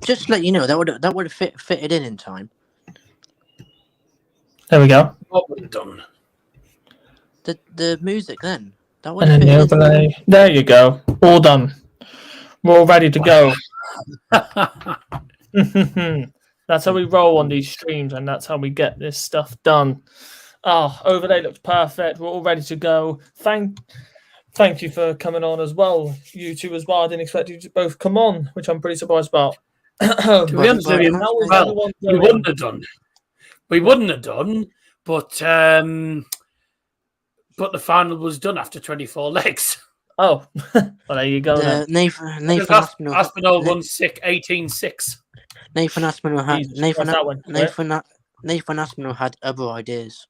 Just to let you know, that would have fitted in time. There we go. What we've done. The music then. That would And have then the fitted in. overlay. There you go. All done. We're all ready to go. That's how we roll on these streams, and that's how we get this stuff done. Oh, overlay looks perfect. We're all ready to go. Thank you for coming on as well. You two as well. I didn't expect you to both come on, which I'm pretty surprised about. To be honest with you, well, we wouldn't have done. We wouldn't have done, but the final was done after 24 legs. Oh, well, there you go. Nathan Aspinall won 18-6. Nathan Aspinall had other ideas.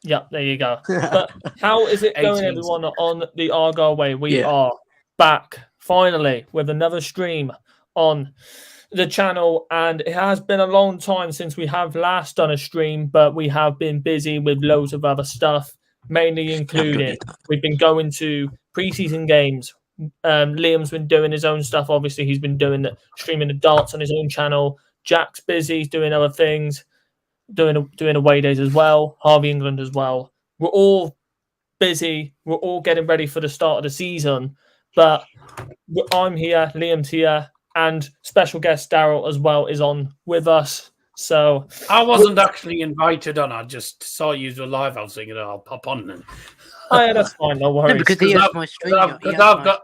Yeah, there you go. But how is it going, everyone, on the Argyle Way? We are back finally with another stream on the channel, and it has been a long time since we have last done a stream, but we have been busy with loads of other stuff, mainly including we've been going to pre-season games. Liam's been doing his own stuff. Obviously, he's been streaming the darts on his own channel. Jack's busy doing other things, doing away days as well. Harvey England as well. We're all busy. We're all getting ready for the start of the season. But I'm here, Liam's here, and special guest Daryl as well is on with us. So I wasn't actually invited on. I just saw you were live. I was thinking, I'll pop on then. Oh yeah, that's fine. No worries. No, because he has my stream. I've got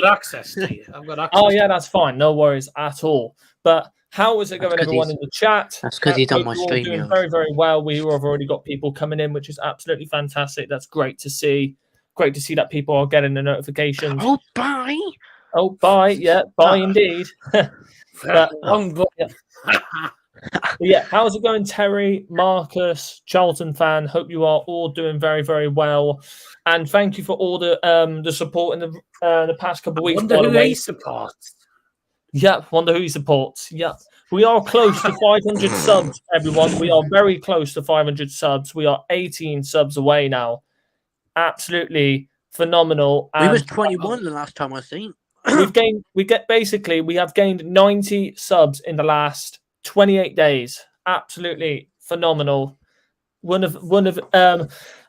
access to you. I've got access. Oh yeah, that's fine. No worries at all. But how is it going, everyone in the chat? That's because he's on my stream. Doing very, very well. We have already got people coming in, which is absolutely fantastic. That's great to see. Great to see that people are getting the notifications. Oh, bye. Oh, bye. Yeah, bye indeed. But, yeah, how's it going, Terry, Marcus, Charlton fan? Hope you are all doing very, very well. And thank you for all the support in the past couple of weeks. Wonder who he supports. Yeah, wonder who he supports. Yeah. We are close to 500 subs, everyone. We are very close to 500 subs. We are 18 subs away now. Absolutely phenomenal. We was 21 the last time I seen. We have gained 90 subs in the last 28 days. Absolutely phenomenal. Wouldn't have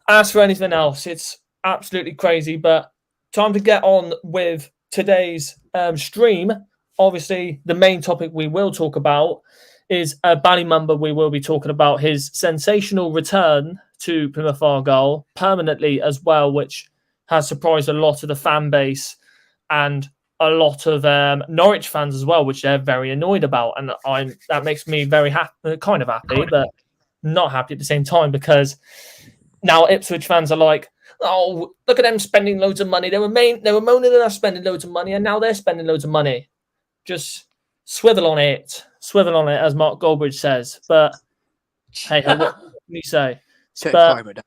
asked for anything else. It's absolutely crazy. But time to get on with today's stream. Obviously, the main topic we will talk about is Bali Mumba. We will be talking about his sensational return to Plymouth Argyle permanently as well, which has surprised a lot of the fan base and a lot of Norwich fans as well, which they're very annoyed about. And that makes me very happy, kind of happy, but not happy at the same time, because now Ipswich fans are like, oh, look at them spending loads of money. They were moaning at us spending loads of money, and now they're spending loads of money. Just swivel on it, as Mark Goldbridge says. But hey, what can you say? But,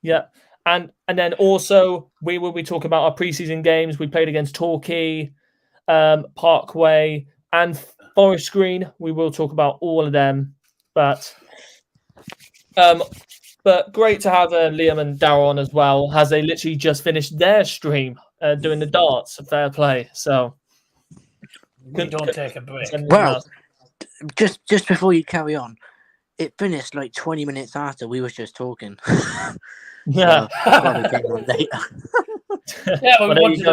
yeah. And then also we will be talking about our preseason games. We played against Torquay, Parkway, and Forest Green. We will talk about all of them. But great to have Liam and Darryl on as well, as they literally just finished their stream doing the darts. Fair play. So we don't take a break. Well, just before you carry on, it finished like 20 minutes after we was just talking. Yeah. Yeah, but we wanted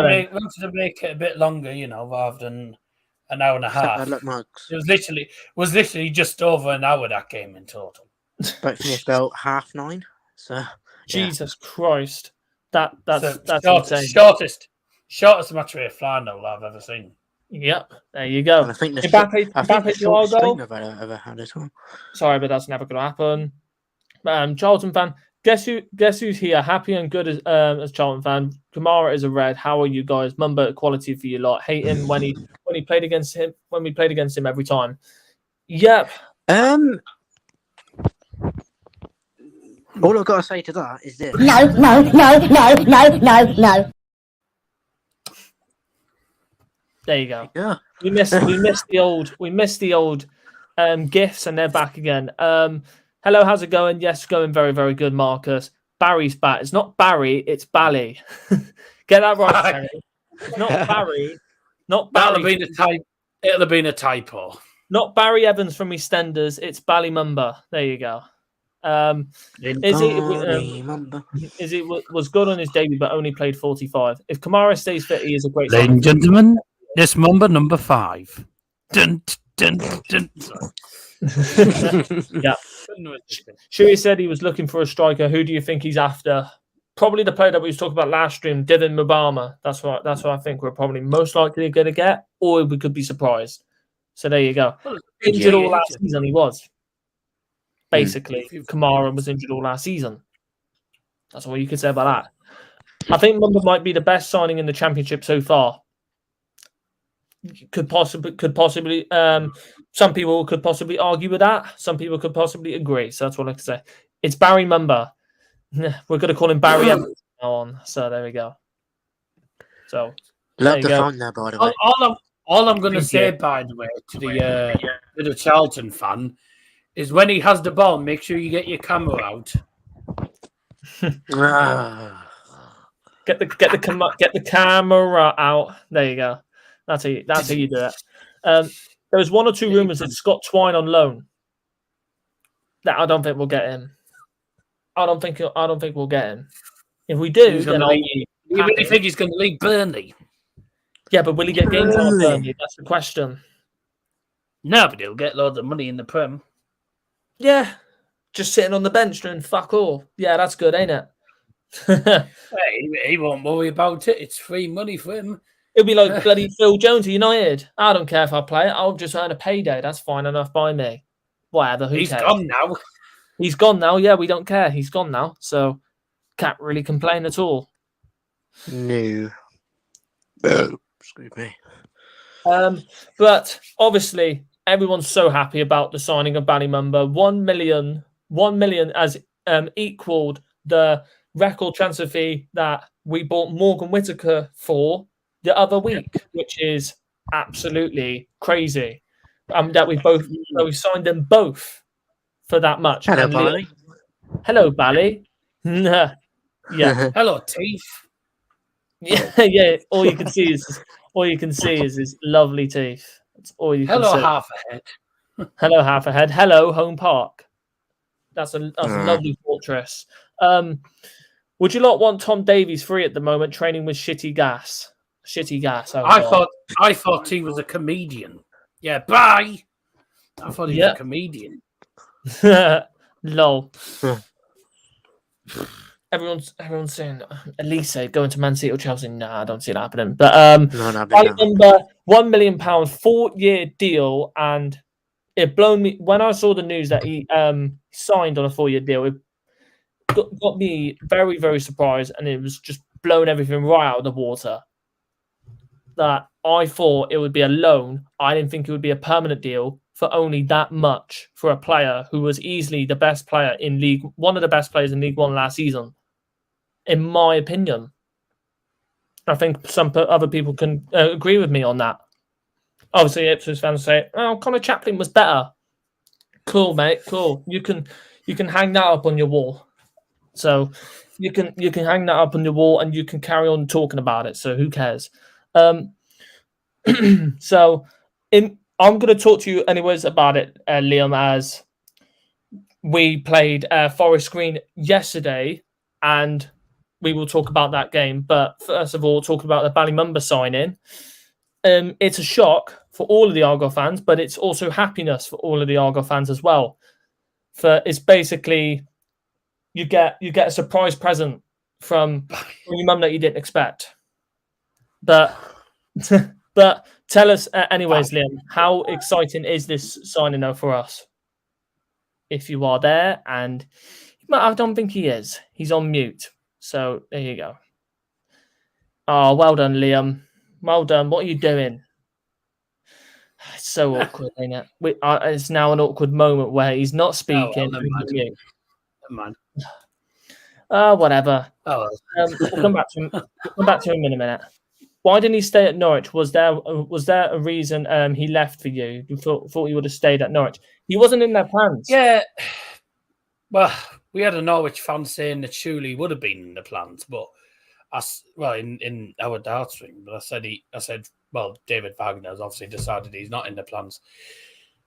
to make it a bit longer, rather than an hour and a half. It was literally just over an hour that game in total. But finished about 9:30. So Jesus Christ. That's insane. Shortest match rate final I've ever seen. Yep, there you go. And I think the shortest stream I've ever had as well. Sorry, but that's never going to happen. Charlton fan, guess who's here? Happy and good as Charlton fan. Kamara is a red. How are you guys? Mumba equality for you lot. Hate him when we played against him every time. Yep. All I've got to say to that is this. No. There you go. Yeah. We missed the old gifts, and they're back again. Hello, how's it going? Yes, going very, very good, Marcus. Barry's back. It's not Barry, it's Bali. Get that right, Terry. It's not Barry. Not Bali. It'll have been a typo. Not Barry Evans from EastEnders. It's Bali Mumba. There you go. Was good on his debut, but only played 45. If Kamara stays fit, he is a great. Ladies and gentlemen, this Mumba number 5. Dun, dun, dun. Yeah. Shuey said he was looking for a striker. Who do you think he's after? Probably the player that we was talking about last stream, Devon Mubama. That's what I think we're probably most likely going to get, or we could be surprised. So there you go. Injured all last season, he was. Basically, Kamara was injured all last season. That's all you could say about that. I think Mumba might be the best signing in the championship so far. Could possibly. Some people could possibly argue with that. Some people could possibly agree. So that's what I can say. It's Barry Mumba. We're going to call him Barry Evans now on. So there we go. So love the fun there, by the way. All I'm going to say, by the way, to the Charlton fan, is when he has the ball, make sure you get your camera out. Get the camera out. There you go. That's how you do it. There was 1 or 2 rumours that Scott Twine on loan. That I don't think we'll get him. I don't think we'll get him. If we do, then you really think he's going to leave Burnley? Yeah, but will he get games out of Burnley? That's the question. No, but he'll get loads of money in the Prem. Yeah, just sitting on the bench doing fuck all. Yeah, that's good, ain't it? He won't worry about it. It's free money for him. It'll be like bloody Phil Jones at United. I don't care if I play it. I'll just earn a payday. That's fine enough by me. Whatever. Who cares? He's gone now. He's gone now. Yeah, we don't care. He's gone now. So can't really complain at all. No. Excuse me. But obviously, everyone's so happy about the signing of Bali Mumba. 1 million as equaled the record transfer fee that we bought Morgan Whittaker for the other week, which is absolutely crazy. That we signed them both for that much. Hello, Bali. Hello, Bali. Yeah. Hello, teeth. Yeah. All you can see is his lovely teeth. That's all you can see. Hello, half a head. Hello, half a head. Hello, Home Park. That's a lovely fortress. Would you lot want Tom Davies free at the moment, training with shitty gas? I thought he was a comedian. Yeah, bye. I thought he was a comedian. Lol. Everyone's saying Elise going to Man City or Chelsea. Nah, I don't see that happening. But I remember £1 million 4-year deal, and it blown me when I saw the news that he signed on a 4-year deal. It got me very, very surprised, and it was just blown everything right out of the water. That I thought it would be a loan. I didn't think it would be a permanent deal for only that much for a player who was easily the best player in League, one of the best players in League One last season, in my opinion. I think some other people can agree with me on that. Obviously, Ipswich fans say, "Oh, Connor Chaplin was better." Cool, mate. Cool. You can hang that up on your wall. So you can hang that up on your wall, and you can carry on talking about it. So who cares? So I'm going to talk to you anyways about it, Liam, as we played Forest Green yesterday, and we will talk about that game. But first of all, talk about the Bali Mumba signing. It's a shock for all of the Argyle fans, but it's also happiness for all of the Argyle fans as well. For it's basically you get a surprise present from your mum that you didn't expect. But tell us, anyways, Liam, how exciting is this signing though for us? If you are there, and I don't think he is. He's on mute. So there you go. Oh, well done, Liam. Well done. What are you doing? It's so awkward, ain't it? It's now an awkward moment where he's not speaking. Whatever. Oh, we'll come back to him. We'll come back to him in a minute. Why didn't he stay at Norwich? Was there a reason he left for you? You thought he would have stayed at Norwich? He wasn't in their plans. Yeah. Well, we had a Norwich fan saying that surely he would have been in the plans, but in our darts ring. But I said well, David Wagner has obviously decided he's not in the plans.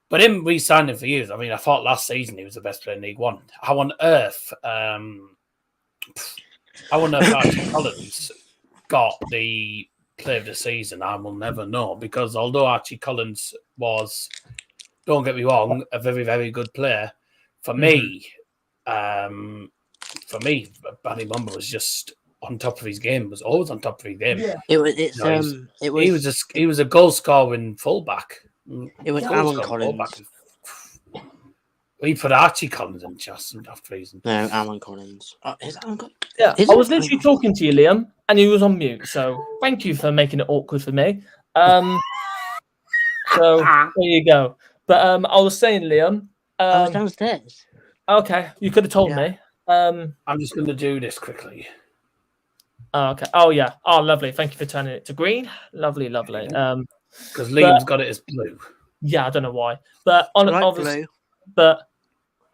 But him re-signing for years, I mean, I thought last season he was the best player in League One. How on earth Archie Collins got the player of the season, I will never know. Because although Archie Collins was, don't get me wrong, a very, very good player, for me, Bali Mumba was just on top of his game. Was always on top of his game. Yeah. It was. He was a goal scoring fullback. It was Alan Collins. He put Archie Collins in just some daft reason. No, Alan Collins. Is Alan Collins? Yeah, I was literally talking to you, Liam, and he was on mute. So thank you for making it awkward for me. So there you go. But I was saying, Liam. I was downstairs. Okay, you could have told me. I'm just going to do this quickly. Oh, okay. Oh, yeah. Oh, lovely. Thank you for turning it to green. Lovely, lovely. Because Liam's got it as blue. Yeah, I don't know why. But obviously, blue. But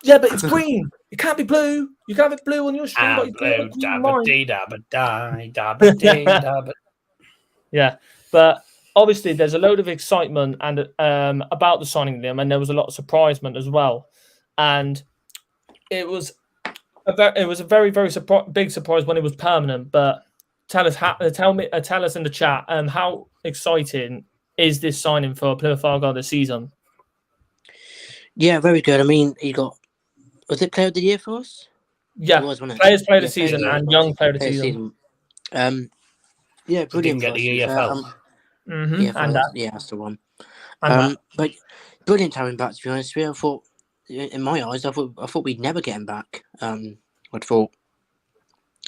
it's green. It can't be blue. You can't have it blue on your stream. Blue, dabba-dee, Yeah, but obviously there's a load of excitement and about the signing of Liam, and there was a lot of surprisement as well. And it was a very, very big surprise when it was permanent. But tell us in the chat how exciting is this signing for Plymouth Argyle this season? Yeah, very good. I mean, was it Player of the Year for us? Yeah, it was, wasn't it? Players Player of the Season and Young Player of the Season. Yeah, brilliant. Didn't get the EFL. That's the one. But brilliant having him back. To be honest with you, I thought, in my eyes, I thought we'd never get him back. I thought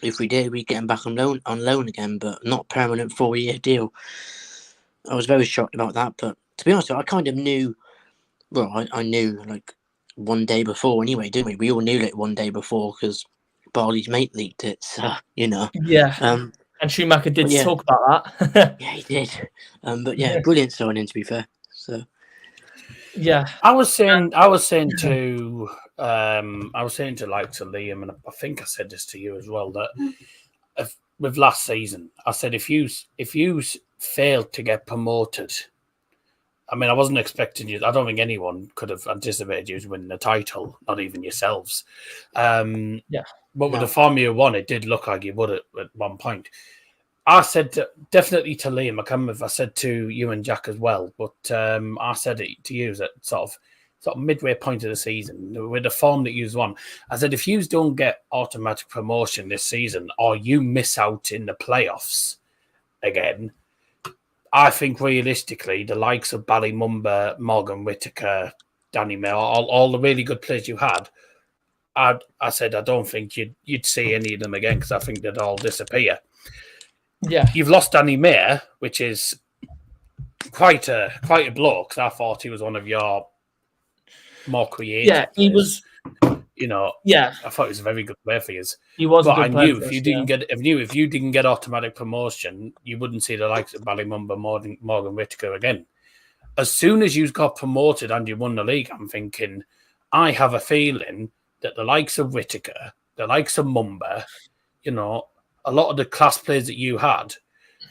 if we did, we'd get him back on loan again, but not permanent 4-year deal. I was very shocked about that. But to be honest, I kind of knew. Well, I knew like one day before anyway, didn't we? We all knew it one day before because Barley's mate leaked it, so you know. Yeah. And Schumacher did talk about that. Yeah, he did. But yeah, brilliant signing to be fair. So yeah, I was saying to like to Liam, and I think I said this to you as well, that with last season, I said if you failed to get promoted. I mean, I wasn't expecting you. I don't think anyone could have anticipated you winning the title, not even yourselves. But with the Formula One, it did look like you would at one point. I said definitely to Liam, I can't remember if I said to you and Jack as well, but I said it to you at sort of midway point of the season with the form that you won. I said, if you don't get automatic promotion this season or you miss out in the playoffs again, I think realistically, the likes of Bali Mumba, Morgan Whittaker, Danny May, all the really good players you had, I said I don't think you'd see any of them again because I think they'd all disappear. Yeah, you've lost Danny May, which is quite a blow because I thought he was one of your more creative. Yeah, he was. You know, yeah, I thought he was a very good player for you. He was, but I knew if you didn't get automatic promotion, you wouldn't see the likes of Bali Mumba, Morgan Whittaker again. As soon as you got promoted and you won the league, I'm thinking, I have a feeling that the likes of Whittaker, the likes of Mumba, you know, a lot of the class players that you had,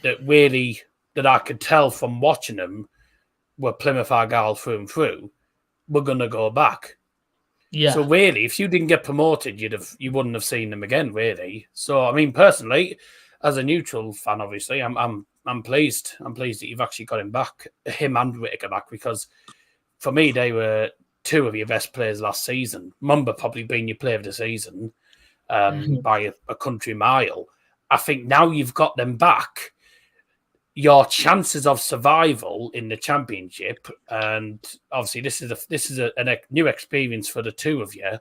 that I could tell from watching them were Plymouth Argyle through and through, were going to go back. Yeah. So really, if you didn't get promoted, you wouldn't have seen them again, really. So I mean, personally, as a neutral fan, obviously, I'm pleased. I'm pleased that you've actually got him and Whittaker back, because for me, they were two of your best players last season. Mumba probably being your player of the season by a country mile. I think now you've got them back, your chances of survival in the championship, and obviously this is a new experience for the two of you,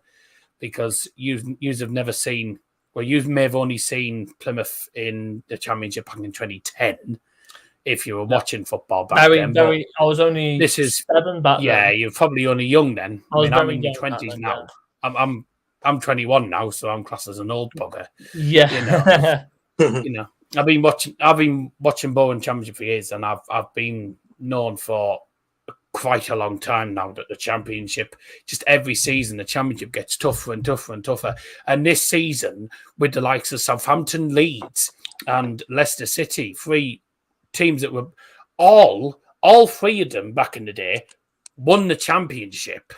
because you have never seen, well, you may have only seen Plymouth in the championship back in 2010, if you were watching football back then. I was only 7 back then. Yeah, you're probably only young then. I'm in your 20s then, now. Yeah. I'm 21 now, so I'm classed as an old bugger. Yeah. You know, I've been watching Bowen Championship for years, and I've been known for quite a long time now that the Championship, just every season, the Championship gets tougher and tougher and tougher. And this season, with the likes of Southampton, Leeds, and Leicester City, 3 teams that were all three of them back in the day won the championship.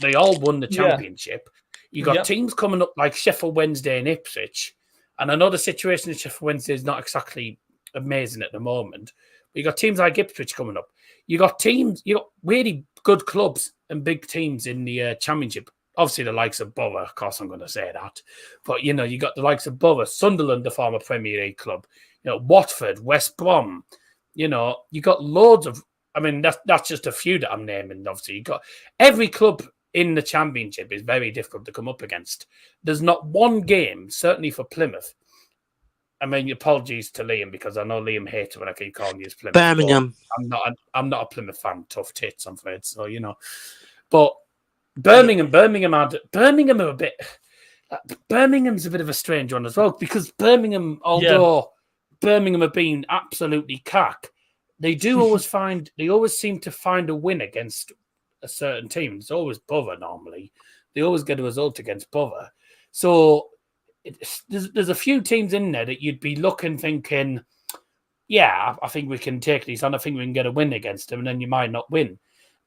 They all won the championship. You got teams coming up like Sheffield Wednesday and Ipswich. And I know the situation in Sheffield Wednesday is not exactly amazing at the moment. But you got teams like Ipswich coming up. You got really good clubs and big teams in the championship. Obviously, the likes of Borough, of course, I'm going to say that. But, you got the likes of Borough, Sunderland, the former Premier League club, Watford, West Brom. You got loads of, I mean, that's just a few that I'm naming, obviously. You got every club in the championship is very difficult to come up against. There's not one game, certainly for Plymouth. I mean, apologies to Liam because I know Liam hates it when I keep calling you Plymouth. Birmingham. I'm not a Plymouth fan. Tough tits, I'm afraid. So but Birmingham are a bit. Birmingham's a bit of a strange one as well because Birmingham, although Birmingham have been absolutely cack, they always seem to find a win against a certain team. It's always Borough normally. They always get a result against Borough. So there's a few teams in there that you'd be looking, thinking, yeah, I think we can take these on. I think we can get a win against them, and then you might not win.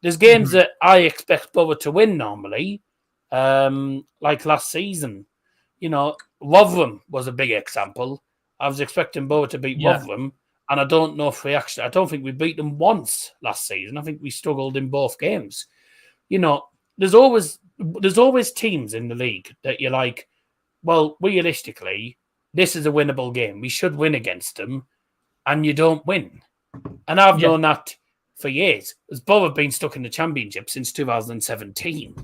There's games that I expect Borough to win normally, like last season. Rotherham was a big example. I was expecting Borough to beat Rotherham, and I don't know if I don't think we beat them once last season. I think we struggled in both games. There's always teams in the league that you're like, well, realistically, this is a winnable game. We should win against them, and you don't win. And I've known that for years. As Borough have been stuck in the championship since 2017,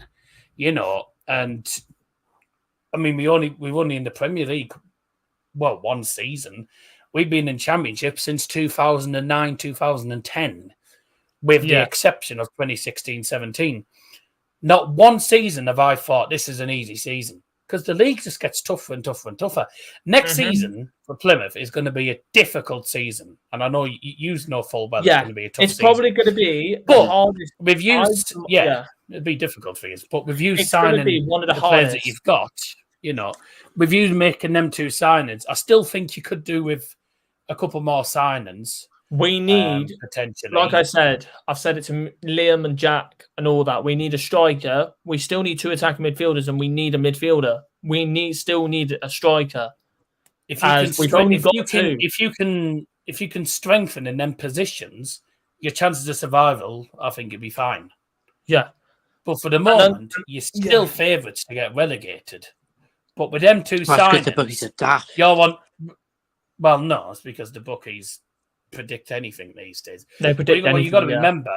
and I mean, we're only in the Premier League, one season. We've been in championship since 2009, 2010, with the exception of 2016-17. Not one season have I thought this is an easy season because the league just gets tougher and tougher and tougher. Next season for Plymouth is going to be a difficult season. And I know you know full well it's going to be a tough season. It's probably going to be the hardest. We've used, it'd be difficult for you. But we've used signing one of the players that you've got, we've used making them two signings. I still think you could do with a couple more signings. We need, potentially, like I said, I've said it to Liam and Jack and all that. We need a striker. We still need two attacking midfielders, and we need a midfielder. We still need a striker. If you can strengthen in them positions, your chances of survival, I think, you'd be fine. Yeah, but for the moment, you're still favourites to get relegated. But with them two signings, the bookies are daft. You're one. Well, no, it's because the bookies predict anything these days. They predict anything. You got to remember,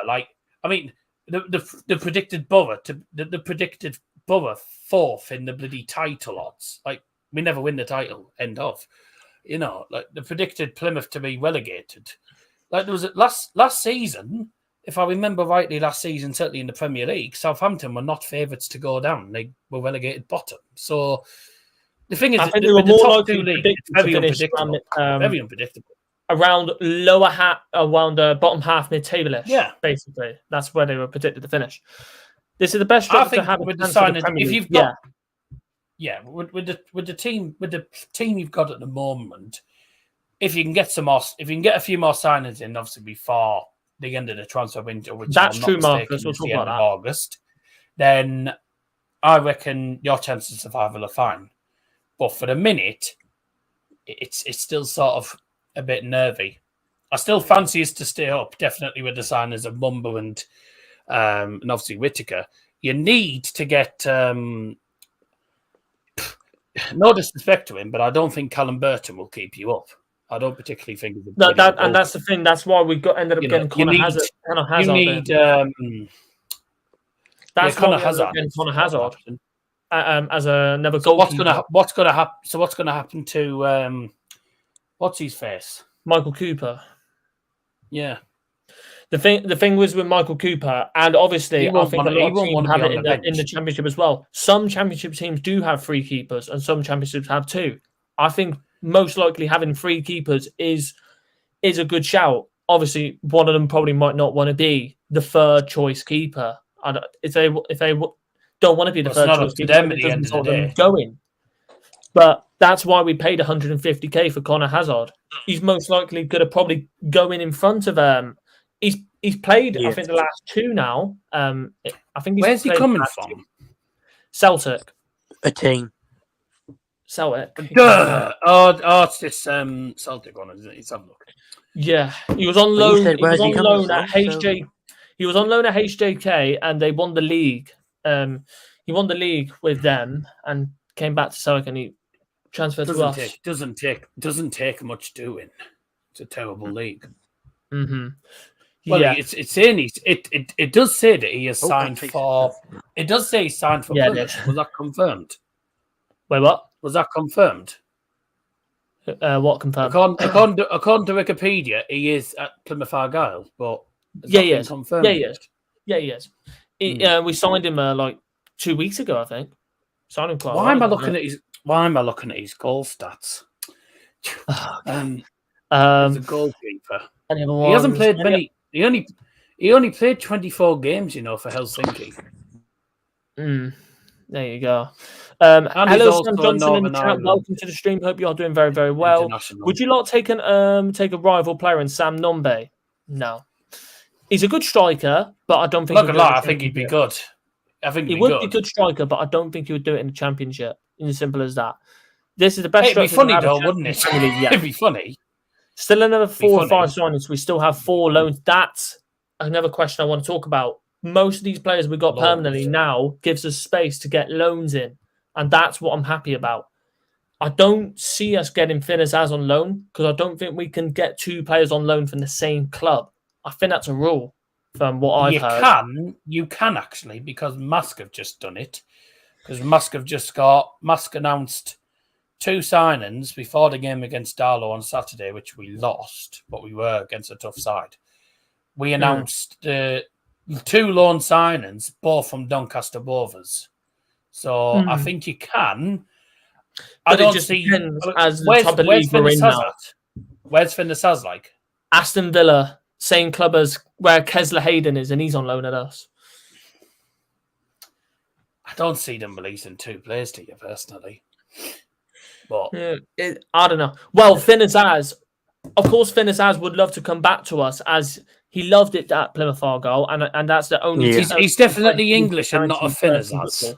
the predicted Borough the predicted Borough fourth in the bloody title odds. Like, we never win the title. End of. The predicted Plymouth to be relegated. Like, there was last season, if I remember rightly, certainly in the Premier League, Southampton were not favourites to go down. They were relegated bottom. So the thing is, they were more likely very unpredictable. Very unpredictable. Around around the bottom half mid-table-ish. Yeah, basically, that's where they were predicted to finish. This is the best structure to have with the signing. If you've got, with the team you've got at the moment, if you can get a few more signings in, obviously before the end of the transfer window, which that's true, Marcus. We'll talk about that. August, then I reckon your chances of survival are fine. But for the minute, it's still sort of a bit nervy. I still fancy us to stay up, definitely with the signings of Mumba and obviously Whittaker. You need to get no disrespect to him, but I don't think Callum Burton will keep you up. I don't particularly think. That's the thing. That's why we ended up getting Connor Hazard. You need that's Connor Hazard. Connor Hazard as another goalkeeper. What's going to happen? So what's going to happen to what's his face? Michael Cooper. Yeah. The thing was with Michael Cooper, and obviously I think a lot of teams have it in the championship as well. Some championship teams do have three keepers, and some championships have two. I think most likely having three keepers is a good shout. Obviously, one of them probably might not want to be the third choice keeper. If they don't want to be the third choice keeper, it doesn't stop them going. But That's why we paid 150k for Connor Hazard. He's most likely going to probably go in front of He's played, I think, the last two now. I think where's he coming from? Celtic. A team. Celtic. It's this Celtic one, isn't it? Let's have a look. Yeah, he was on loan. He was on loan at HJ. He was on loan at HJK, and they won the league. He won the league with them and came back to Celtic, and he transferred to us. Doesn't take much doing. It's a terrible league. Mm-hmm. Well, yeah. it's saying it does say that he has signed for. It does say he signed for Plymouth. Was that confirmed? Wait, what? Was that confirmed? What confirmed? According to Wikipedia, he is at Plymouth Argyle, but he is confirmed. Yeah, he is. Yeah, he is. We signed him like 2 weeks ago, I think. Signed him quite. Why am I looking at his goal stats? He's a goalkeeper. He hasn't played many. He only played 24 games, for Helsinki. There you go. Hello, Sam Johnson in the chat. Welcome to the stream. Hope you are doing very, very well. Would you like to take a rival player in Sam Nombe? No, he's a good striker, but I don't think. I think he'd be good. I think he would be a good striker, but I don't think he would do it in the Championship. As simple as that. This is the best. It'd be funny though, wouldn't it? It'd be funny. Still another 4 or 5 signings. We still have 4 loans. That's another question I want to talk about. Most of these players we got permanently now gives us space to get loans in. And that's what I'm happy about. I don't see us getting Finn Azaz on loan because I don't think we can get 2 players on loan from the same club. I think that's a rule from what I've heard. You can actually, because Musk have just done it. Because Musk announced 2 signings before the game against Darlow on Saturday, which we lost, but we were against a tough side. We announced 2 loan signings, both from Doncaster Rovers. So I think you can. But it just depends as the type of league we're in now. Where's Finn Azaz like? Aston Villa, same club as where Kesler Hayden is, and he's on loan at us. I don't see them releasing 2 players to you personally. But I don't know. Well, Finn Azaz, of course, Finn Azaz would love to come back to us as he loved it at Plymouth Argyle, and that's the only. Yeah. He's definitely English and not a Finn Azaz.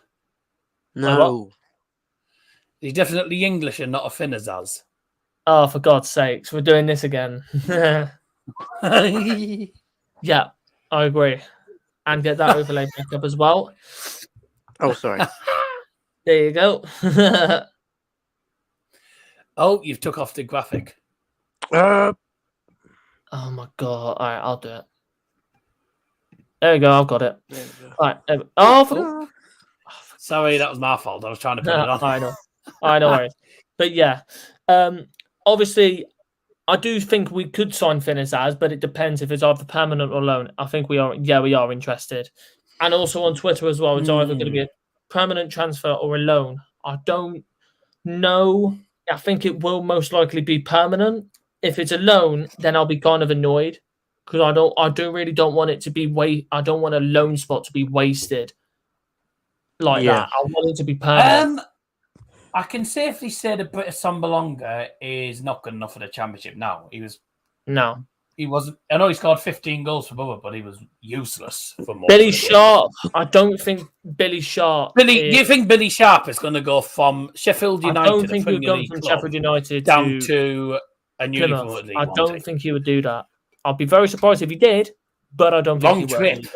No, he's definitely English and not a Finn Azaz. Oh, for God's sakes, we're doing this again. Yeah, I agree, and get that overlay back up as well. Oh, sorry. There you go. Oh, you've took off the graphic. Oh my God! All right, I'll do it. There you go. I've got it. All right. Oh, sorry, that was my fault. I was trying to put it on. I know. But yeah, obviously, I do think we could sign Finn Azaz, but it depends if it's either permanent or loan. I think we are. Yeah, we are interested, and also on Twitter as well. It's either going to be a permanent transfer or a loan. I don't know. I think it will most likely be permanent. If it's a loan, then I'll be kind of annoyed because I really don't want it to be I don't want a loan spot to be wasted like that. I want it to be permanent. I can safely say that British Sambalonga is not good enough for the Championship now. He wasn't. I know he scored 15 goals for Borough, but he was useless for more. Billy Sharp. I don't think Billy Sharp. Do you think Billy Sharp is going to go from Sheffield United? I don't think he would go from Sheffield United down to a new Plymouth. I don't think he would do that. I'd be very surprised if he did, but I don't think he would.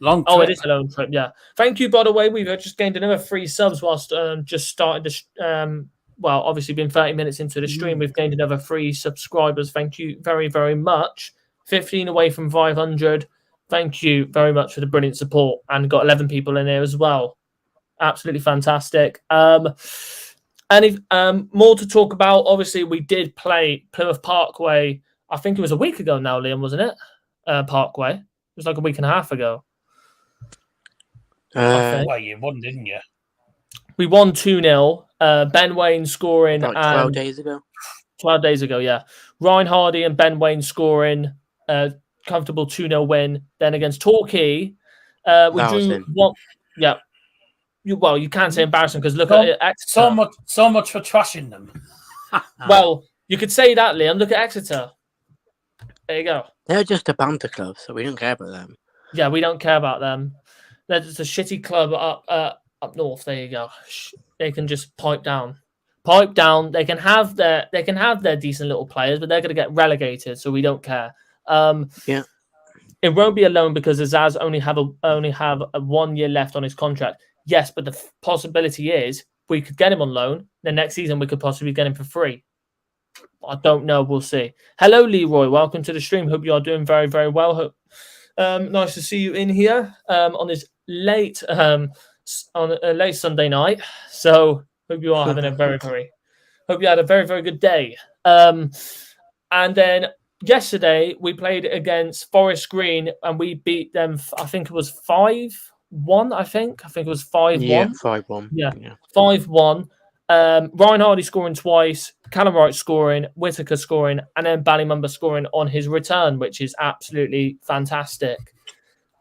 Long trip. Oh, it is a long trip. Yeah. Thank you, by the way. We've just gained another 3 subs whilst just started the. Well, obviously, been 30 minutes into the stream. We've gained another 3 subscribers. Thank you very, very much. 15 away from 500. Thank you very much for the brilliant support. And got 11 people in there as well. Absolutely fantastic. And if more to talk about, obviously, we did play Plymouth Parkway. I think it was a week ago now, Liam, wasn't it? Parkway. It was like a week and a half ago. Well, you won, didn't you? We won 2-0. Ben Wayne scoring. Like 12 days ago. 12 days ago, yeah. Ryan Hardy and Ben Wayne scoring. Comfortable 2-0 win. Then against Torquay, we drew 1. Yeah. you can't say embarrassing because look so, at Exeter. So much for trashing them. Well, you could say that, Liam. Look at Exeter. There you go. They're just a banter club, so we don't care about them. Yeah, we don't care about them. They're just a shitty club up north. There you go. They can just pipe down. They can have their decent little players, but they're going to get relegated, so we don't care. Yeah. It won't be a loan because Azaz only have a 1 year left on his contract. Yes, but the possibility is we could get him on loan. The next season we could possibly get him for free. I don't know. We'll see. Hello, Leroy. Welcome to the stream. Hope you are doing very, very well. Nice to see you in here on this late Sunday night. So hope you are having a hope you had a very, very good day. And then yesterday we played against Forest Green and we beat them. I think it was 5-1. I think it was 5-1. Yeah, 5-1. Yeah, 5-1. Ryan Hardy scoring twice, Callum Wright scoring, Whitaker scoring, and then Bali Mumba scoring on his return, which is absolutely fantastic.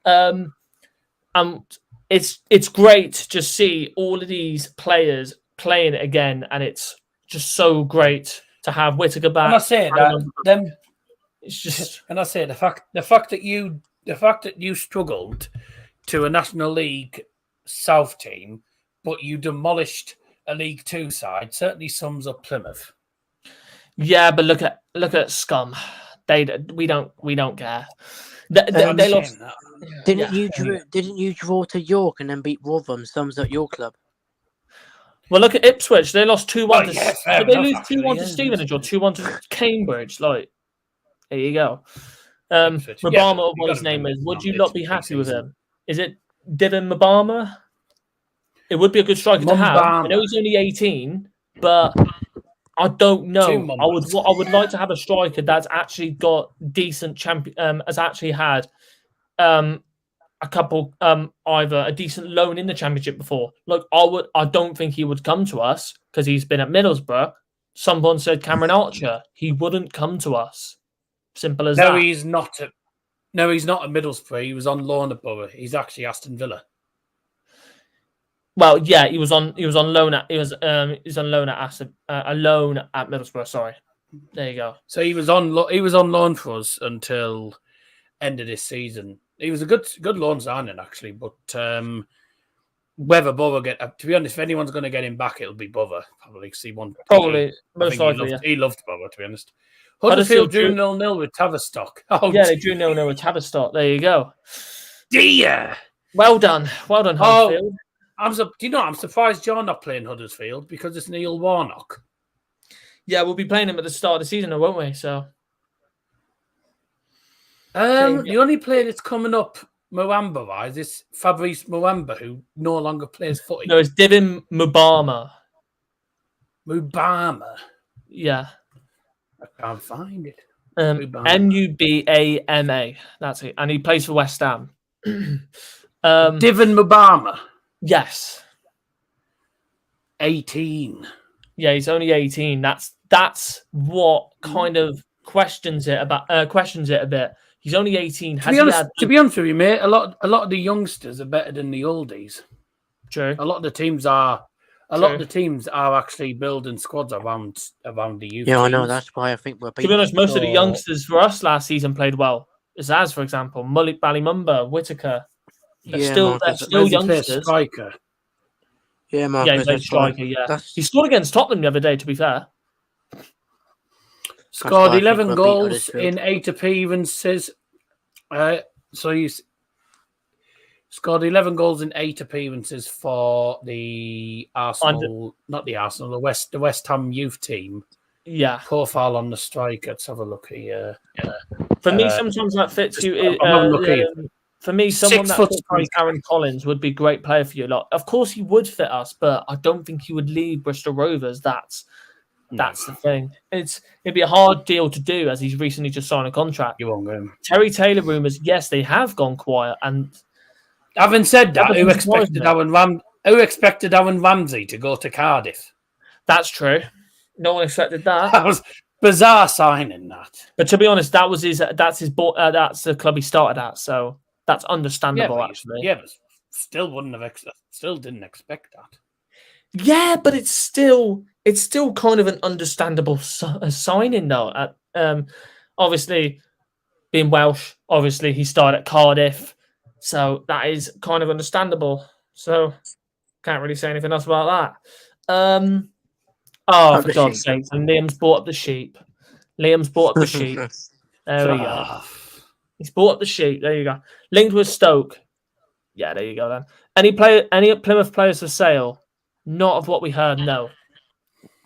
And it's great to just see all of these players playing again, and it's just so great to have Whitaker back. And I say that it's just, and I say the fact that you struggled to a National League South team, but you demolished a League Two side certainly sums up Plymouth. Yeah, but look at Scum. We don't care. They lost. Didn't you draw to York and then beat Rotherham? Sums up your club. Well, look at Ipswich. They lost 2-1 to. They lose 2-1 to Stevenage or 2-1 to Cambridge. Like, there you go. Mabama, or what his name is. Would you not be happy with him? Is it Devon Mabama? It would be a good striker to have. I know he's only 18, but I don't know. I would like to have a striker that's actually got decent has actually had a couple either a decent loan in the Championship before. Look, I don't think he would come to us because he's been at Middlesbrough. Someone said Cameron Archer. He wouldn't come to us. Simple as that. No, he's not at Middlesbrough. He was on loan at Borough. He's actually Aston Villa. Well, yeah, he was on loan at Middlesbrough. Sorry, there you go. So he was on loan for us until end of this season. He was a good loan signing actually, but whether Borough to be honest, if anyone's going to get him back, it'll be Borough probably. Most likely. He loved Borough, to be honest. Huddersfield drew 0-0 with Tavistock. Oh, yeah, they drew 0-0 with Tavistock. There you go. Dear. Well done, Huddersfield. I'm surprised you're not playing Huddersfield because it's Neil Warnock. Yeah, we'll be playing him at the start of the season, won't we? So, the only player that's coming up Mwamba-wise is Fabrice Mwamba, who no longer plays footy. No, it's Devon Mubama. Mubama. Yeah. I can't find it. Mubama. That's it. And he plays for West Ham. Devon Mubama. Yes. 18. Yeah, he's only 18. That's what kind of questions it a bit. He's only 18. To be honest with you, mate, a lot of the youngsters are better than the oldies. True. A lot of the teams are actually building squads around the youth. Yeah, teams. I know. That's why I think we're. To be honest, most of the youngsters for us last season played well. Zaz, for example, Bali Mumba, Whitaker. They're still youngsters. Striker. Yeah, Marcus. Yeah, he played striker. Yeah, he scored against Tottenham the other day. To be fair, scored 11 goals in 8 appearances. So he's scored 11 goals in 8 appearances for the Arsenal, not the Arsenal, the West Ham youth team. Yeah. Profile on the striker. Let's have a look here. For me, sometimes that fits you. For me, someone that fits like Aaron Collins would be a great player for you. Like, of course, he would fit us, but I don't think he would leave Bristol Rovers. That's the thing. It'd be a hard deal to do as he's recently just signed a contract. You won't go. Terry Taylor rumours, yes, they have gone quiet. And having said that, who expected Aaron Ramsey to go to Cardiff? That's true. No one expected that. That was bizarre signing that. But to be honest, that's the club he started at. So that's understandable, actually. Yeah, but still didn't expect that. Yeah, but it's still kind of an understandable signing though. Obviously, being Welsh, obviously he started at Cardiff, so that is kind of understandable. So can't really say anything else about that. For God's sake, and Liam's brought up the sheep. There we go. He's brought up the sheep. There you go. Linked with Stoke. Yeah, there you go then. Any Plymouth players for sale? Not of what we heard, no.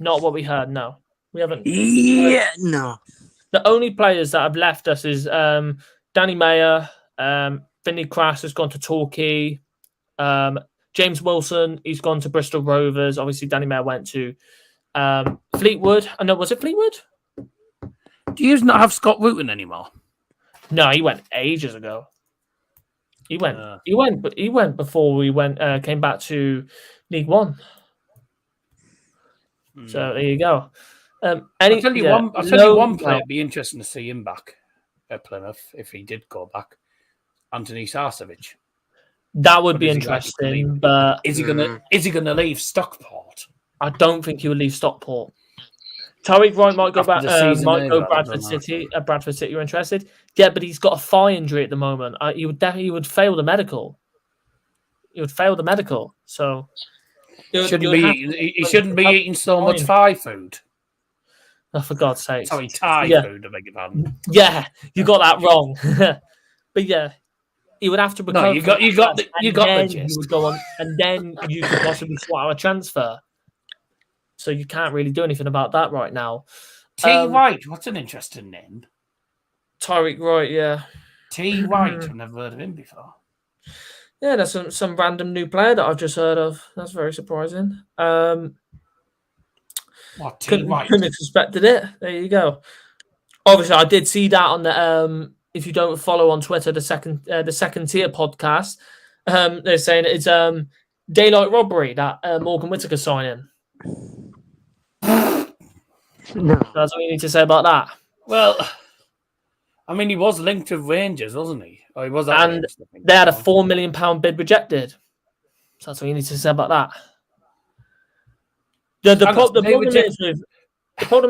Not what we heard, no. We haven't. Yeah, no. The only players that have left us is Danny Mayer, Finley Crass has gone to Torquay, James Wilson, he's gone to Bristol Rovers. Obviously, Danny Mayer went to Fleetwood. I know, was it Fleetwood? Do you not have Scott Wooten anymore? No, he went ages ago. He went before we came back to League One. So there you go. I'll tell you one player it'd be interesting to see him back at Plymouth if he did go back. Anthony Sarcevic. That would be interesting, but is he gonna leave Stockport? I don't think he would leave Stockport. Tariq Wright might go back. Might go Bradford City. Bradford City, you're interested? Yeah, but he's got a thigh injury at the moment. He would fail the medical. He would fail the medical. So he shouldn't be eating so much Thai food. Oh, for God's sake! Sorry, Thai food. I beg your pardon. Yeah, you got that wrong. But yeah, he would have to recover. No, you got the gist. You would go on, and then you could possibly sort out a transfer. So you can't really do anything about that right now. T. White, what's an interesting name? Tariq Wright, yeah. T. White, I've never heard of him before. Yeah, that's some random new player that I've just heard of. That's very surprising. What, T. White? Couldn't have suspected it. There you go. Obviously, I did see that on the if you don't follow on Twitter, the second tier podcast. They're saying it's daylight robbery, that Morgan Whittaker signing. No. That's what you need to say about that. Well, I mean, he was linked to Rangers, wasn't he? Or he was, and they had a £4 million bid rejected. So that's what you need to say about that. The problem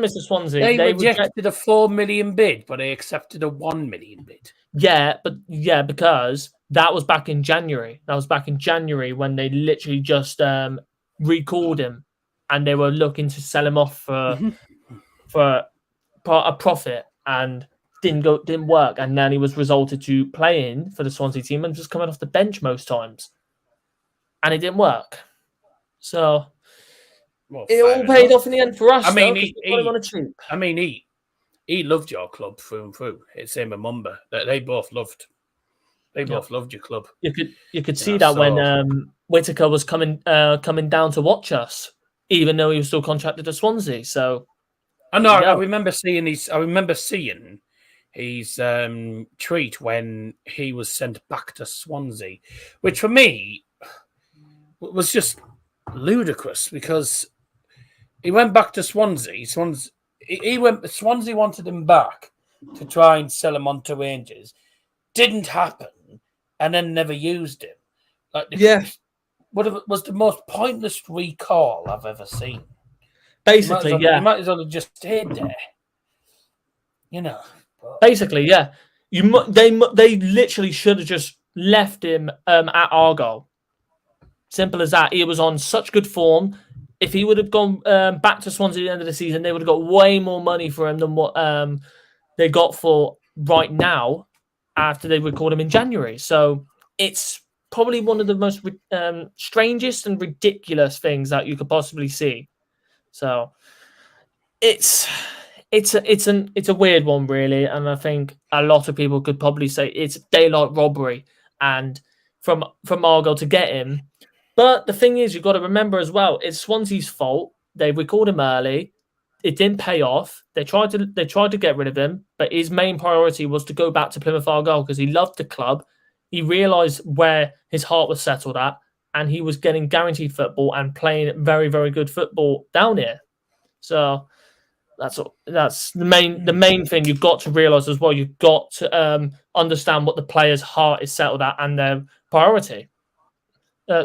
is with Swansea. They rejected a 4 million bid, but they accepted a 1 million bid. Yeah, because that was back in January. That was back in January when they literally just recalled him, and they were looking to sell him off for a profit, and didn't work. And then he was resulted to playing for the Swansea team and just coming off the bench most times, and it didn't work. So. Well, it all paid off in the end for us. I mean, he loved your club through and through. It's same with Mumba. They both loved. They both loved your club. You could see that when Whittaker was coming down to watch us, even though he was still contracted to Swansea. So I know. I remember seeing his tweet when he was sent back to Swansea, which for me was just ludicrous because. He went back to Swansea. Swansea wanted him back to try and sell him on to Rangers. Didn't happen, and then never used him. Was the most pointless recall I've ever seen. Basically, you might as well have just stayed there. You know. Basically, yeah. They literally should have just left him at Argyle. Simple as that. He was on such good form. If he would have gone back to Swansea at the end of the season, they would have got way more money for him than what they got for right now after they recalled him in January. So it's probably one of the most strangest and ridiculous things that you could possibly see. So it's a weird one, really, and I think a lot of people could probably say it's daylight robbery and from Argyle to get him. But the thing is, you've got to remember as well, it's Swansea's fault. They recalled him early. It didn't pay off. They tried to get rid of him, but his main priority was to go back to Plymouth Argyle because he loved the club. He realised where his heart was settled at, and he was getting guaranteed football and playing very, very good football down here. So that's the main thing you've got to realise as well. You've got to understand what the player's heart is settled at and their priority.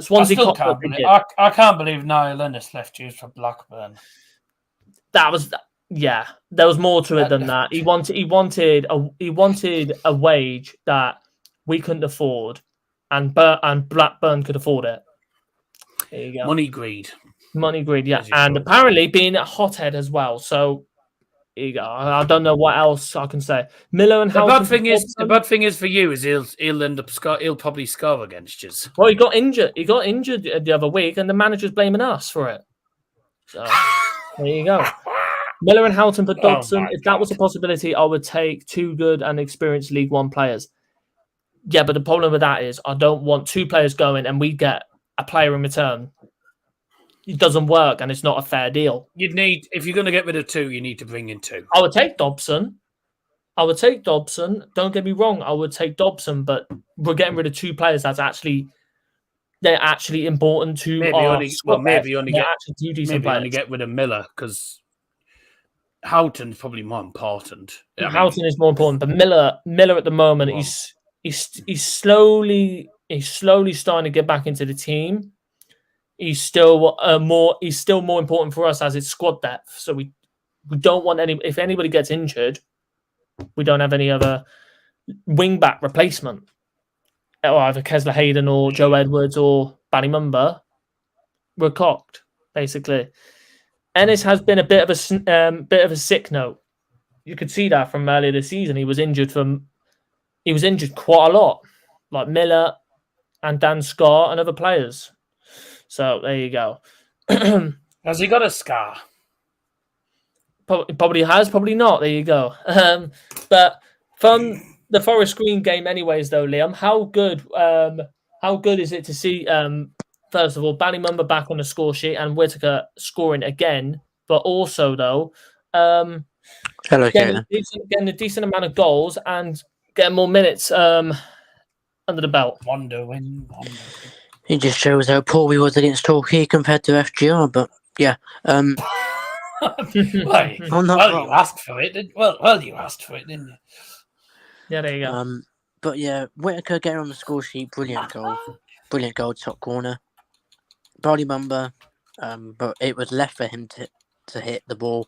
Swansea. I can't believe Niall Ennis left you for Blackburn. That was there was more to it than that. He wanted a wage that we couldn't afford, and Blackburn could afford it. There you go. Money greed, yeah, and apparently being a hothead as well. So there you go. I don't know what else I can say. Miller and the bad thing is for you is he'll end up he'll probably score against you. Well, he got injured. He got injured the other week, and the manager's blaming us for it. So there you go. Miller and Houghton for Dodson. If that was a possibility, I would take 2 good and experienced League One players. Yeah, but the problem with that is I don't want 2 players going and we get a player in return. It doesn't work, and it's not a fair deal. If you're going to get rid of 2, you need to bring in 2. I would take Dobson. Don't get me wrong. I would take Dobson, but we're getting rid of 2 players that's actually important to maybe only get rid of Miller because Houghton's probably more important. Houghton is more important, but Miller at the moment he's slowly starting to get back into the team. He's still more important for us as it's squad depth. So we don't want if anybody gets injured, we don't have any other wing back replacement. Or either Kesler Hayden or Joe Edwards or Bali Mumba. We're cocked, basically. Ennis has been a bit of a sick note. You could see that from earlier this season. He was injured quite a lot, like Miller and Dan Scott and other players. So there you go. Has he got a scar? Probably has, probably not. There you go. But from the Forest Green game, anyways, though, Liam, how good is it to see? First of all, Bali Mumba back on the score sheet and Whittaker scoring again, but also though, getting a decent amount of goals and getting more minutes under the belt. Wonder win. It just shows how poor we was against Torquay compared to FGR, but yeah. You asked for it. You asked for it, didn't you? Yeah, there you go. But yeah, Whittaker getting on the score sheet, brilliant goal, top corner. Bali Mumba, but it was left for him to hit the ball.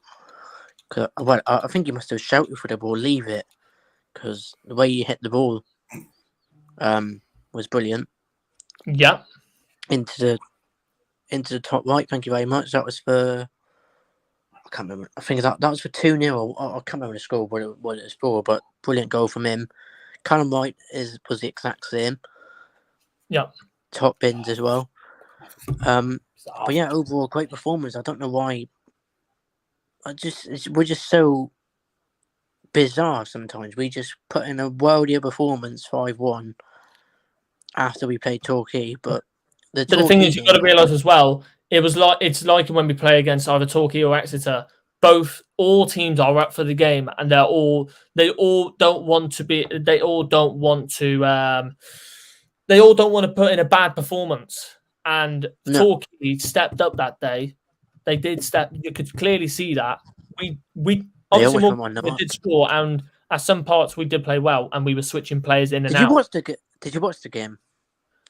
Well, I think he must have shouted for the ball, leave it, because the way he hit the ball was brilliant. Yeah. Into the top right, thank you very much. That was for, I can't remember, I think that was for 2-0. I can't remember the score, what it was for, but brilliant goal from him. Callum Wright was the exact same. Yeah. Top bins as well. But yeah, overall great performance. I don't know why. We're just so bizarre sometimes. We just put in a worldier performance 5-1 after we played Torquay, but the thing is, you've got to realise as well. It's like when we play against either Torquay or Exeter. All teams are up for the game, and they all don't want to put in a bad performance. And Torquay stepped up that day. They did step. You could clearly see that. We obviously did score, and at some parts we did play well, and we were switching players in and out. Did you watch the game?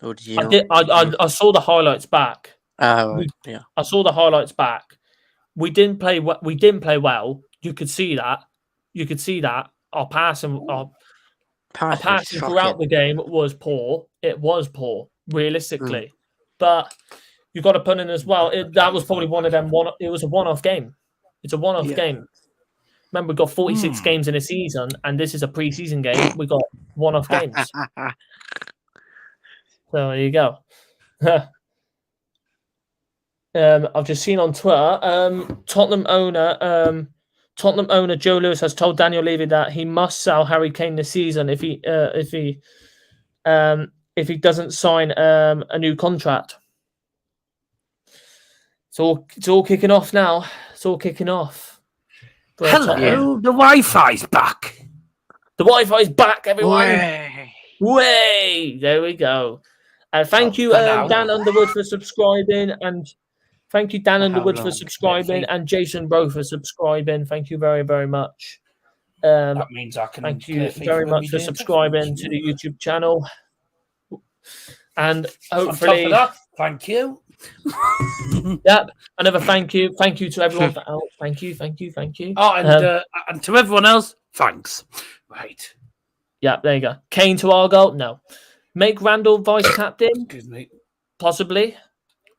Or did you? I did. I saw the highlights back. Right. Yeah. I saw the highlights back. We didn't play well. You could see that. Our passing throughout the game was poor. It was poor, realistically. But you've got to put in as well. That was probably one of them. It was a one-off game. It's a one-off game. Remember, we got 46 games in a season, and this is a pre-season game. We got one-off games. So there you go. I've just seen on Twitter, Tottenham owner Joe Lewis has told Daniel Levy that he must sell Harry Kane this season if he doesn't sign a new contract. It's all kicking off now. It's all kicking off. Hello, the Wi-Fi's back. The Wi-Fi's back, everyone. Way. There we go. Thank you, Dan Underwood, for subscribing, and thank you, Dan Underwood, for subscribing, and Jason Rowe for subscribing. Thank you very, very much. That means I can. Thank you very much for subscribing to the YouTube channel. And hopefully, on top of that, thank you. Yeah, another thank you to everyone. Thank you. Oh, and to everyone else, thanks. Right. Yeah, there you go. Kane to Argyle, no. Make Randall vice captain, Excuse me. possibly,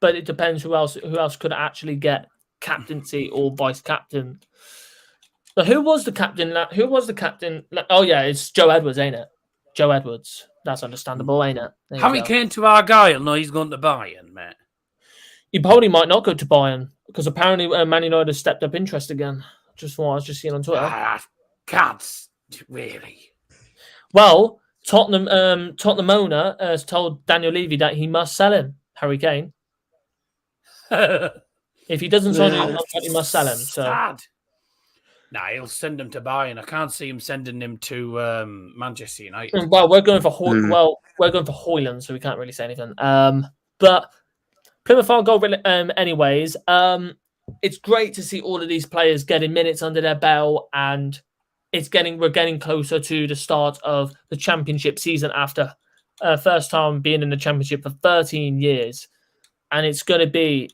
but it depends who else could actually get captaincy or vice captain. But who was the captain? Oh yeah, it's Joe Edwards, ain't it? Joe Edwards. That's understandable, ain't it? Harry Kane to Argyle. No, he's going to Bayern, mate. He probably might not go to Bayern because apparently Man United has stepped up interest again. Just what I was just seeing on Twitter. Can't really. Well, Tottenham owner has told Daniel Levy that he must sell him, Harry Kane. If he doesn't sign him, he must sell him. So. Sad. Nah, he'll send him to Bayern. I can't see him sending him to Manchester United. Well, we're going for Hoyland, so we can't really say anything. But Plymouth Argyle, anyways, it's great to see all of these players getting minutes under their belt, and we're getting closer to the start of the championship season after first time being in the championship for 13 years, and it's going to be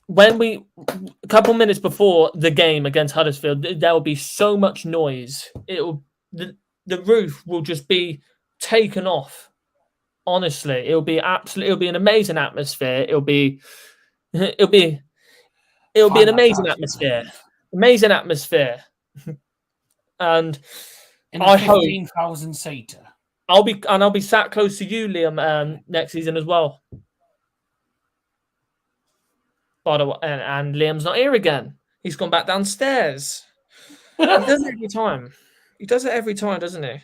when we a couple minutes before the game against Huddersfield, there will be so much noise. The roof will just be taken off. Honestly, it'll be an amazing atmosphere. It'll be an amazing atmosphere. Amazing atmosphere. And in a 15,000 seater. I'll be sat close to you, Liam, next season as well. By the way, and Liam's not here again. He's gone back downstairs. He does it every time. He does it every time, doesn't he?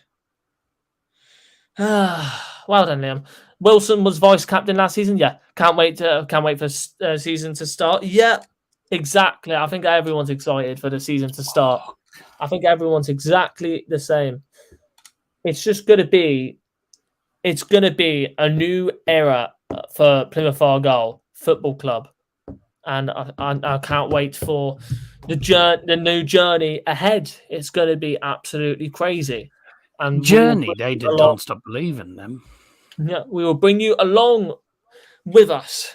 Well done, Liam. Wilson was vice captain last season. Yeah, can't wait for season to start. Yeah, exactly. I think everyone's excited for the season to start. I think everyone's exactly the same. It's just going to be a new era for Plymouth Argyle Football Club. And I can't wait for the new journey ahead. It's going to be absolutely crazy. And don't stop believing them. Yeah, we will bring you along with us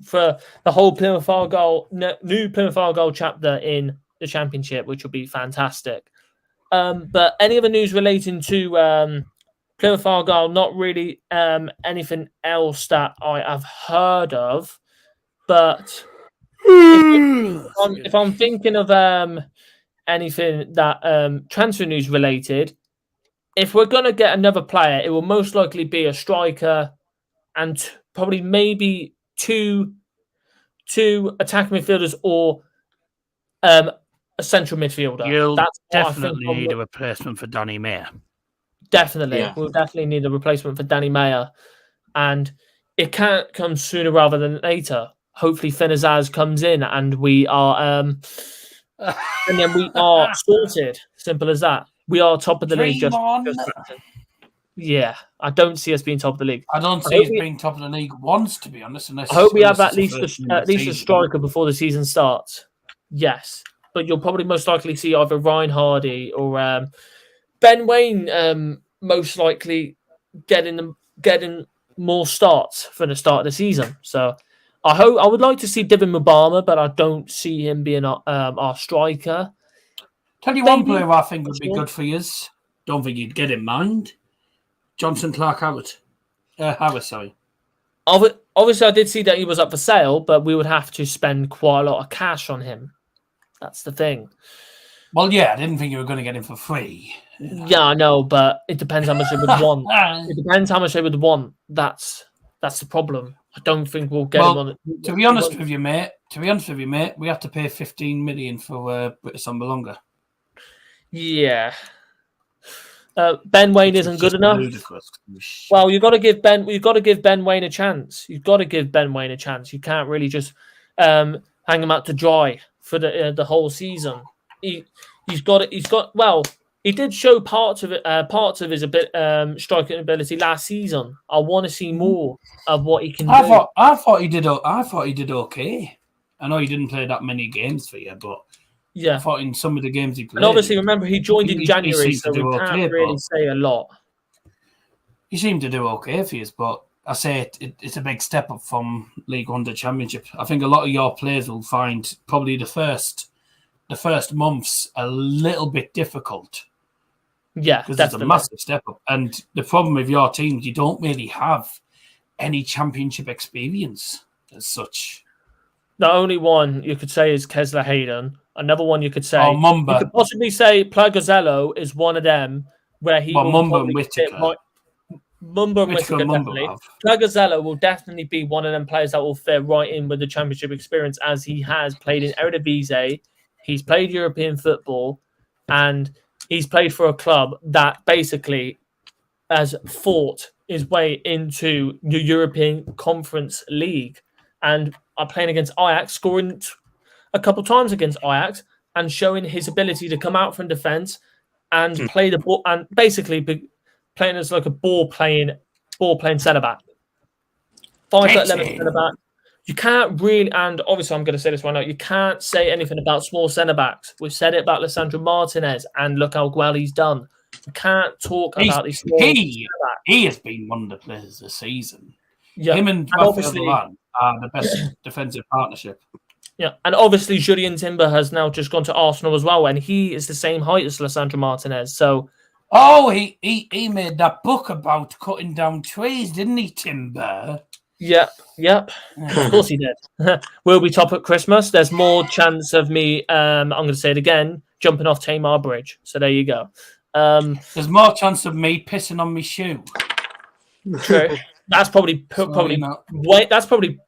for the whole Plymouth Argyle new Plymouth Argyle chapter in the Championship, which will be fantastic. But any other news relating to Plymouth Argyle? Not really anything else that I have heard of, but. If I'm thinking of anything that transfer news related, if we're going to get another player, it will most likely be a striker and probably maybe two attacking midfielders or a central midfielder. You'll definitely need a replacement for Danny Mayer. Definitely. Yeah. We'll definitely need a replacement for Danny Mayer. And it can't come sooner rather than later. Hopefully Fenazaz comes in and we are and then we are sorted. Simple as that. We are top of the league. Yeah, I don't see us being top of the league. I don't see us being top of the league once, to be honest. I hope we have at least a striker before the season starts. Yes, but you'll probably most likely see either Ryan Hardy or Ben Wayne most likely getting more starts for the start of the season. So. I would like to see Devon Mubama, but I don't see him being our striker. Tell you one player I think would be good for you. Don't think you'd get in mind. Johnson Clark Harris, sorry. Obviously, I did see that he was up for sale, but we would have to spend quite a lot of cash on him. That's the thing. Well, yeah, I didn't think you were going to get him for free. Yeah, I know, but it depends how much they would want. It depends how much they would want. That's the problem. I don't think we'll get him on it. To be honest with you, mate, we have to pay 15 million for British Belonga. Yeah. Ben Wayne isn't good enough. Well, you've got to give Ben Wayne a chance. You've got to give Ben Wayne a chance. You can't really just hang him out to dry for the whole season. He did show parts of his striking ability last season. I want to see more of what he can do. I thought he did okay. I know he didn't play that many games for you, but yeah, I thought in some of the games he played. And obviously, remember he joined in January, so we can't really say a lot. he seemed to do okay for you, but I say it's a big step up from League One to Championship. I think a lot of your players will find probably the first months a little bit difficult. Yeah, because it's a massive step up. And the problem with your team, you don't really have any Championship experience as such. The only one you could say is Kesler Hayden. Another one you could say, Mumba. You could possibly say Plagazello is one of them where he will Mumba and Whittaker. Mumba and Whittaker definitely. Plagazello will definitely be one of them players that will fit right in with the Championship experience, as he has played in Eredivisie, he's played European football, and he's played for a club that basically has fought his way into the European Conference League, and are playing against Ajax, scoring a couple times against Ajax, and showing his ability to come out from defence and play the ball, and basically be playing as like a ball playing centre back, 5'11" centre back. You can't really, and obviously I'm going to say this right now, you can't say anything about small centre backs. We've said it about Lisandro Martinez, and look how well he's done. You can't talk about these small he has been one of the players this season. Yeah, him and obviously are the best defensive partnership. Yeah, and obviously Julian Timber has now just gone to Arsenal as well, and he is the same height as Lisandro Martinez. So, he made that book about cutting down trees, didn't he, Timber? Yep. Of course he did. Will be top at Christmas. There's more chance of me, I'm going to say it again, jumping off Tamar Bridge. So there you go. There's more chance of me pissing on my shoe. True. That's probably that's probably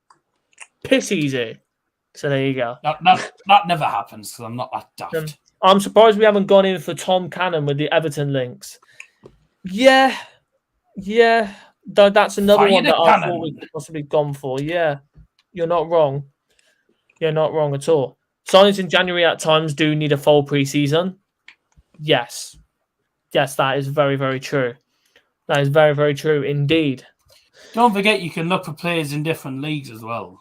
piss easy. So there you go. That never happens because I'm not that daft. I'm surprised we haven't gone in for Tom Cannon with the Everton links. Yeah. That's another one that I thought we could possibly gone for. Yeah, you're not wrong. You're not wrong at all. Signings in January at times do need a full pre-season. Yes, that is very, very true. That is very, very true indeed. Don't forget, you can look for players in different leagues as well.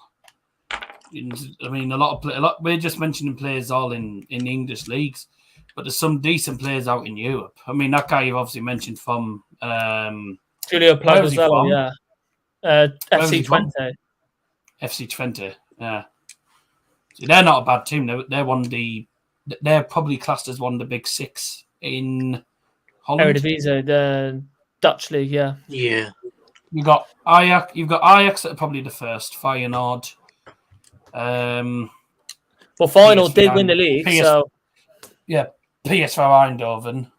I mean, a lot. We're just mentioning players all in English leagues, but there's some decent players out in Europe. I mean, that guy you've obviously mentioned from Julio Plagazello, yeah, FC Twente. FC Twente, yeah. See, they're not a bad team. They're probably classed as one of the big six in Holland. Eredivisie, the Dutch league, yeah. Yeah. You've got Ajax that are probably the first. Feyenoord. Well, Feyenoord did win the league, so yeah, PSV Eindhoven.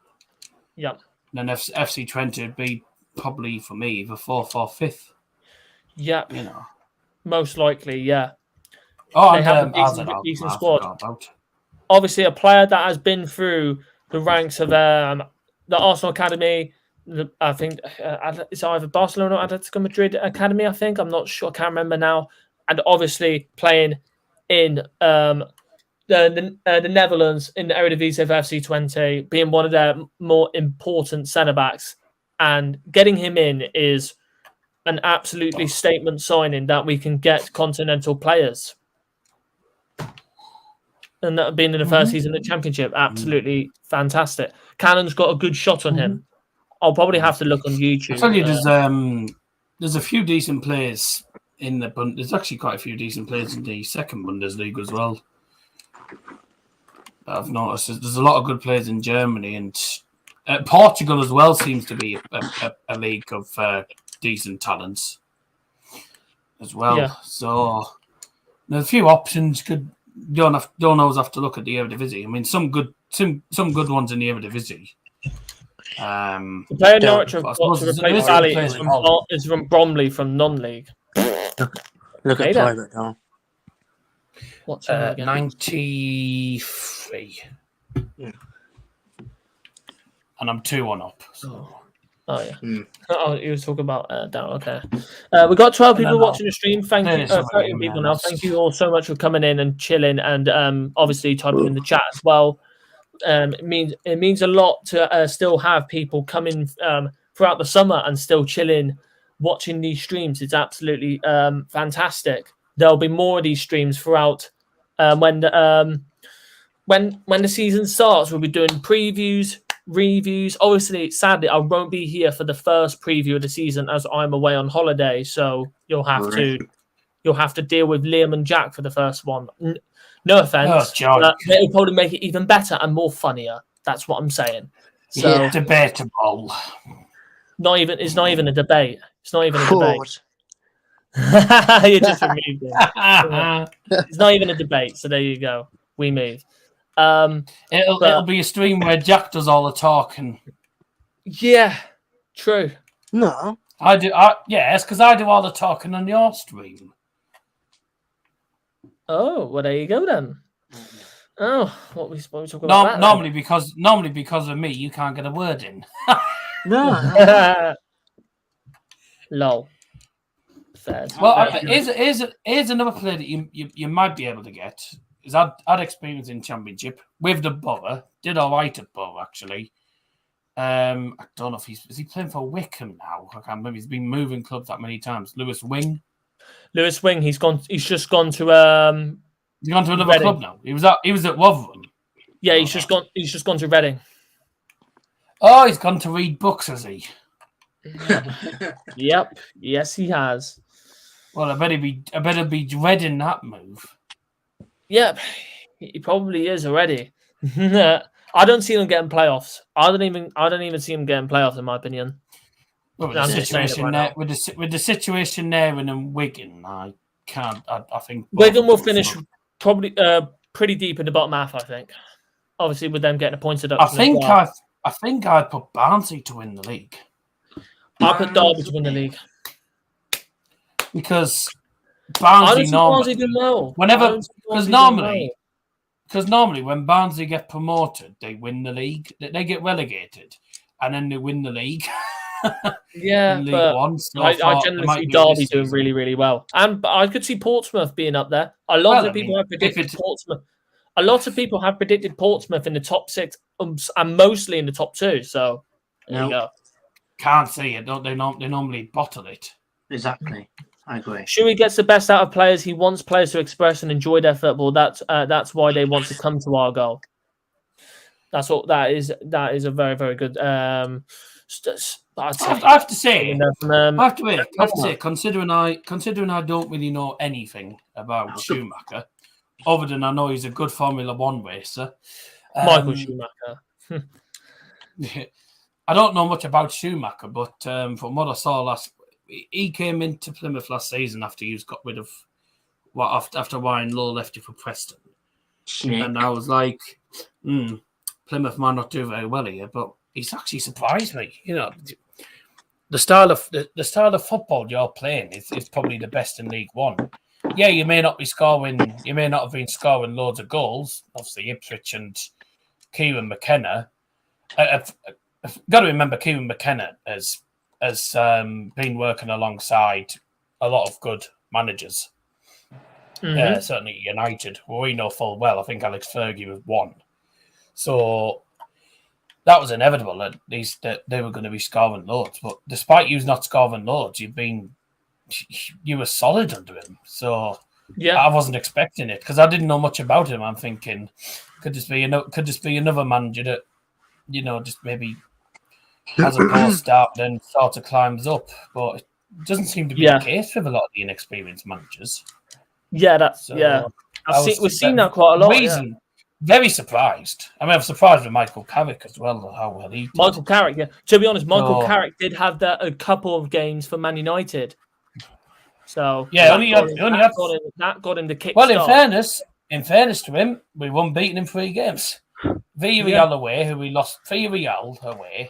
Yeah. And then FC Twente would be probably for me either fourth or fifth. Yeah, you know, most likely, yeah. Oh, they have a decent squad. Obviously, a player that has been through the ranks of the Arsenal Academy. I think it's either Barcelona or Atletico Madrid Academy. I think I'm not sure. I can't remember now. And obviously playing in the Netherlands in the Eredivisie for FC Twente, being one of their more important centre backs, and getting him in is an absolutely statement signing that we can get continental players. And that being in the first season of the Championship, absolutely fantastic. Cannon's got a good shot on him. I'll probably have to look on YouTube. I tell you, there's a few decent players in the there's actually quite a few decent players in the second Bundesliga as well. I've noticed there's a lot of good players in Germany, and Portugal as well seems to be a league of decent talents as well. Yeah. So there's a few options. Don't always have to look at the Eredivisie. I mean, some good ones in the Eredivisie. The player Norwich have got to replace Ali is from Bromley from non-league. Look at private now. What's 93. Yeah. And I'm 2-1 up. So. Oh yeah. Oh, you were talking about down. Okay. We got 12 people watching the stream. Thank you, 13 people now. Thank you all so much for coming in and chilling, and obviously typing in the chat as well. It means a lot to still have people coming throughout the summer and still chilling, watching these streams. It's absolutely fantastic. There'll be more of these streams throughout when the season starts. We'll be doing previews, reviews. Obviously, sadly, I won't be here for the first preview of the season as I'm away on holiday. So you'll have to deal with Liam and Jack for the first one. No offense, but it'll probably make it even better and more funnier. That's what I'm saying. So debatable. It's not even a debate. It's not even a debate. You just removed it. It's not even a debate. So there you go. We move. It'll be a stream where Jack does all the talking. Yeah, true. No, I do. Yes, because I do all the talking on your stream. Oh, well, there you go then. Oh, what we talking about? Normally because of me, you can't get a word in. no. Lol. Fair. Well, here's another player that you might be able to get. Is I'd experience in Championship with the Borough. Did all right at Borough actually. I don't know if is he playing for Wickham now? I can't remember. He's been moving clubs that many times. Lewis Wing. He's just gone to he's gone to another club now. He was at Rotherham. Yeah, he's just gone to Reading. Oh, he's gone to read books, has he? Yep. Yes, he has. Well, I better be dreading that move. Yep. He probably is already. I don't see him getting playoffs. I don't even see him getting playoffs in my opinion. Well, with the situation there and in Wigan, I can't. I think Wigan will finish probably pretty deep in the bottom half. I think, obviously, with them getting a point deduction. I think I'd put Barnsley to win the league. I put Derby to win the league because Barnsley normally do well. Because normally when Barnsley get promoted, they win the league. They get relegated, and then they win the league. Yeah, but I generally see Derby doing really, really well, and I could see Portsmouth being up there. A lot of people have predicted Portsmouth. A lot of people have predicted Portsmouth in the top 6, and mostly in the top 2. So there you go. Can't see it. They normally bottle it. Exactly. I agree. Shuey gets the best out of players. He wants players to express and enjoy their football. That's why they want to come to Argyle. That's what that is. That is a very, very good. I have to say, considering I don't really know anything about Schumacher, other than I know he's a good Formula 1 racer. Michael Schumacher. I don't know much about Schumacher, but from what I saw he came into Plymouth last season after he got rid of after Ryan Lowe left you for Preston. And I was like, Plymouth might not do very well here, but he's actually surprised me. You know, the style of football you're playing is probably the best in League One. Yeah, you may not have been scoring loads of goals. Obviously, Ipswich and Kieran McKenna. I've got to remember Kieran McKenna has been working alongside a lot of good managers. Certainly United, we know full well. I think Alex Fergie was one. So that was inevitable that they were going to be scoring loads. But despite you not scoring loads, you were solid under him. So yeah, I wasn't expecting it because I didn't know much about him. I'm thinking, could this be another manager that, just maybe has a poor start, then sort of climbs up. But it doesn't seem to be the case with a lot of the inexperienced managers. Yeah, we've seen that quite a lot. Very surprised. I mean, I'm surprised with Michael Carrick as well, how well he did. Michael Carrick, yeah. To be honest, Michael Carrick did have a couple of games for Man United. So yeah, that got him the kick. Well, in fairness to him, we won beating him 3 games. Villarreal away, who we lost. Villarreal away.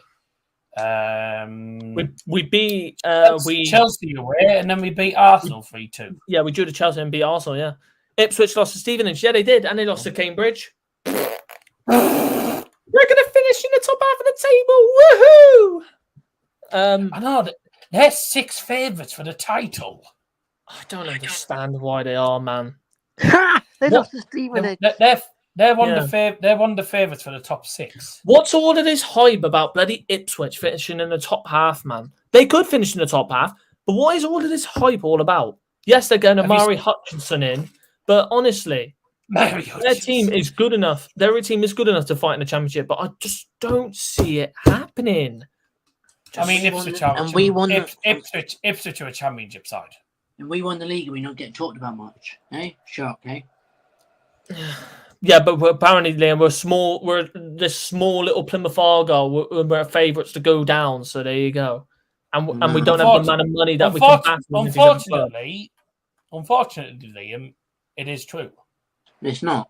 We beat Chelsea away, and then we beat Arsenal 3-2. Yeah, we drew to Chelsea and beat Arsenal. Yeah, Ipswich lost to Stevenage. Yeah, they did, and they lost to Cambridge. We're gonna finish in the top half of the table. Woohoo! I know they're 6 favourites for the title. I don't understand why they are, man. They lost to Stevenage. They're one of the favourites for the top 6. What's all of this hype about bloody Ipswich finishing in the top half, man? They could finish in the top half, but what is all of this hype all about? Yes, they're going to Murray Hutchinson in, but honestly, Their team is good enough. Their team is good enough to fight in the championship, but I just don't see it happening. I mean, Ipswich are a championship side. And we won the league and we don't get talked about much. Eh? Shock, eh? Yeah, but apparently, Liam, we're this small little Plymouth Argyle. We're favourites to go down, so there you go. And we don't have the amount of money that we can back. Unfortunately, Liam, it is true. It's not.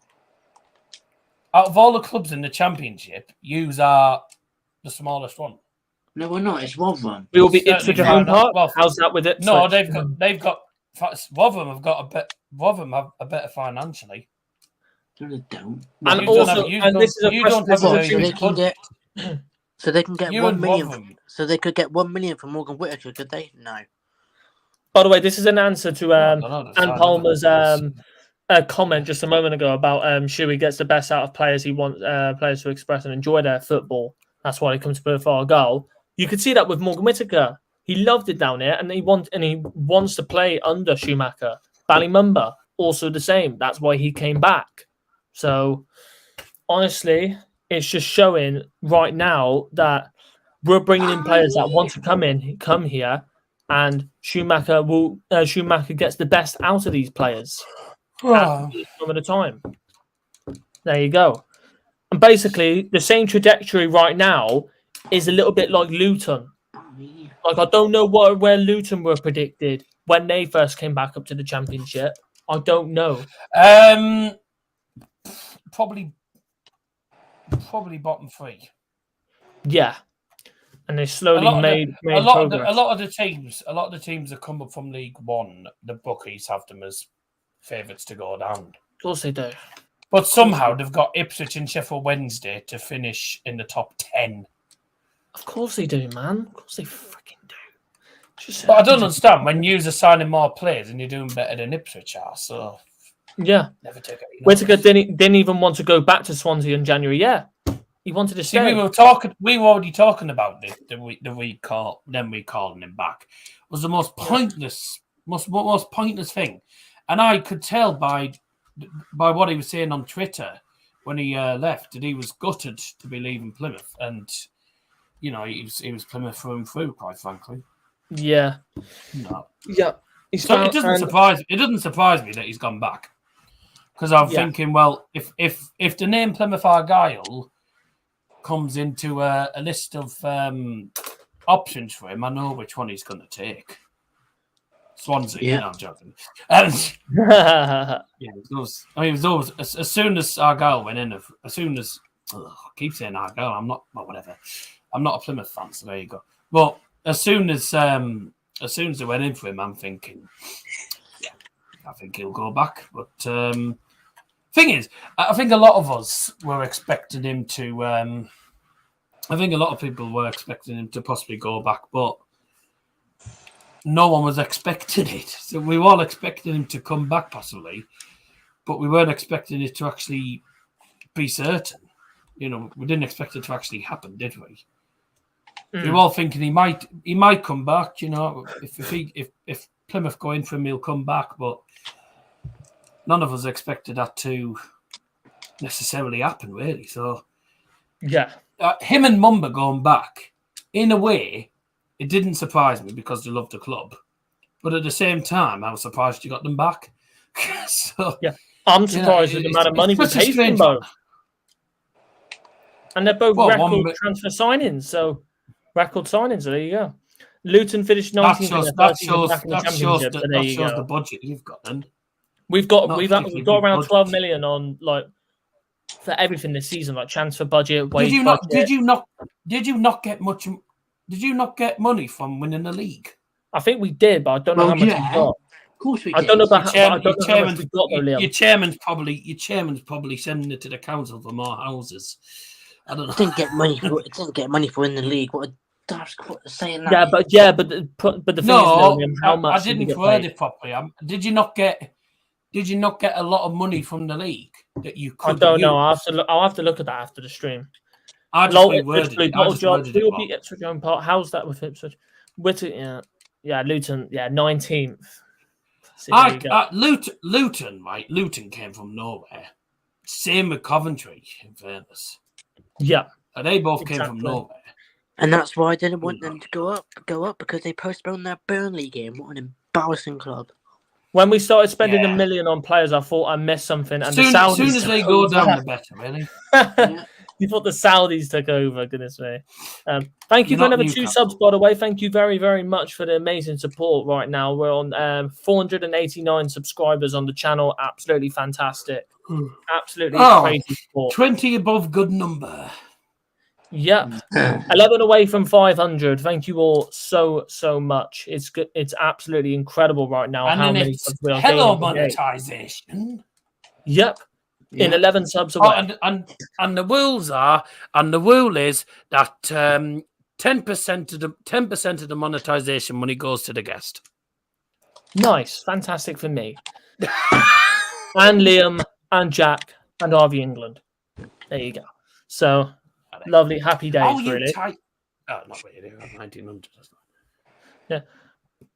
Out of all the clubs in the championship, yous are the smallest one. No, we're not. It's Rotherham. We will be Ipswich at home park. Well, how's that with it? No, they've got. Rotherham have got Rotherham have a better financially. No, they don't. And also, this is a so they can get 1 million. So they could get 1 million from Morgan Whittaker, could they? No. By the way, this is an answer to Anne Palmer's comment just a moment ago about Shuey gets the best out of players. He wants players to express and enjoy their football. That's why he comes to Plymouth Argyle. You could see that with Morgan Whittaker. He loved it down here, and he wants to play under Schumacher. Bali Mumba, also the same. That's why he came back. So, honestly, it's just showing right now that we're bringing in players that want to come here, and Schumacher gets the best out of these players at the time. There you go. And basically, the same trajectory right now is a little bit like Luton. Like, I don't know where Luton were predicted when they first came back up to the championship. I don't know. Probably bottom three. Yeah, and they slowly made progress. A lot of the teams that come up from League One, the bookies have them as favourites to go down. Of course they do. But somehow they've got Ipswich and Sheffield Wednesday to finish in the top 10. Of course they do, man. Of course they freaking do. But I don't understand when you're signing more players and you're doing better than Ipswich are. So yeah, never take it. Whittaker didn't even want to go back to Swansea in January. Yeah, he wanted to stay. See, we were already talking about this. We calling him back was the most pointless, most pointless thing, and I could tell by what he was saying on Twitter when he left that he was gutted to be leaving Plymouth, and he was Plymouth through and through, quite frankly. Yeah. No. Yeah. So it doesn't surprise me that he's gone back, because I'm thinking, well, if the name Plymouth Argyle comes into a list of options for him, I know which one he's going to take. Swansea, yeah. No, I'm joking. And it was always as soon as Argyle went in, I keep saying Argyle, I'm not, well, whatever. I'm not a Plymouth fan, so there you go. Well, as soon as they went in for him, I'm thinking, I think he'll go back. But thing is, I think a lot of us were expecting him to. I think a lot of people were expecting him to possibly go back, but no one was expecting it. So we were all expecting him to come back possibly, but we weren't expecting it to actually be certain. We didn't expect it to actually happen, did we? We were all thinking he might come back. If Plymouth go in for him, he'll come back. But none of us expected that to necessarily happen, really. So yeah, him and Mumba going back, in a way, it didn't surprise me because they love the club. But at the same time, I was surprised you got them back. So yeah, I'm surprised with the amount of money we paid for them both. And they're both record transfer signings, so. Record signings, so there you go. Luton finished 19th. That shows the budget you've got. Then we've got around 12 million on for everything this season, like transfer budget, wage budget. Did you not get much? Did you not get money from winning the league? I think we did, but I don't know how much we got. Of course we did. I don't know about how much we got, though, Liam. Your chairman's probably sending it to the council for more houses. I don't know. It didn't get money for winning the league. What a daft saying that. But the thing is, how much? I didn't word it properly. Did you not get a lot of money from the league that you could? I don't know. I'll have to look at that after the stream. I just reworded it. We will beat Ipswich home part. How's that with Ipswich? Luton, 19th. So there you go. Luton, right? Luton came from nowhere. Same with Coventry, in fairness. Yeah. And they both came from nowhere. And that's why I didn't want them to go up because they postponed their Burnley game. What an embarrassing club. When we started spending $1 million on players, I thought I missed something. And as soon as they go down, the better, really. Yeah. You thought the Saudis took over, goodness me. Thank you for another 2 subs, by the way. Thank you very, very much for the amazing support right now. We're on 489 subscribers on the channel. Absolutely fantastic. Absolutely crazy support. 20 above good number. Yep. 11 away from 500. Thank you all so much. It's good. It's absolutely incredible right now. And how then many it's subs we are hello gaining monetization. Yep. In 11 subs away. And the rules are, and the rule is that 10% of the monetization money goes to the guest. Nice. Fantastic for me. And Liam and Jack and Harvey England. There you go. So lovely, happy days, really. Not really. 1900. Yeah.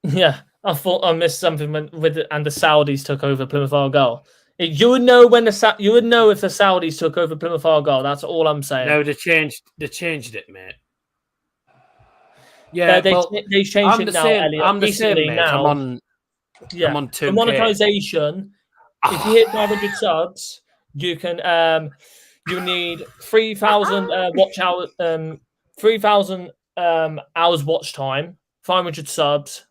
Yeah. I thought I missed something with it, and the Saudis took over Plymouth Argyle. You would know if the Saudis took over Plymouth Argyle. That's all I'm saying. No, they changed it, mate. Yeah, they changed it now, Elliot. I'm the same, mate. Now, I'm on 2K. The monetization, if you hit 500 subs, you can you need 3,000 watch hours, 3,000 hours watch time, 500 subs,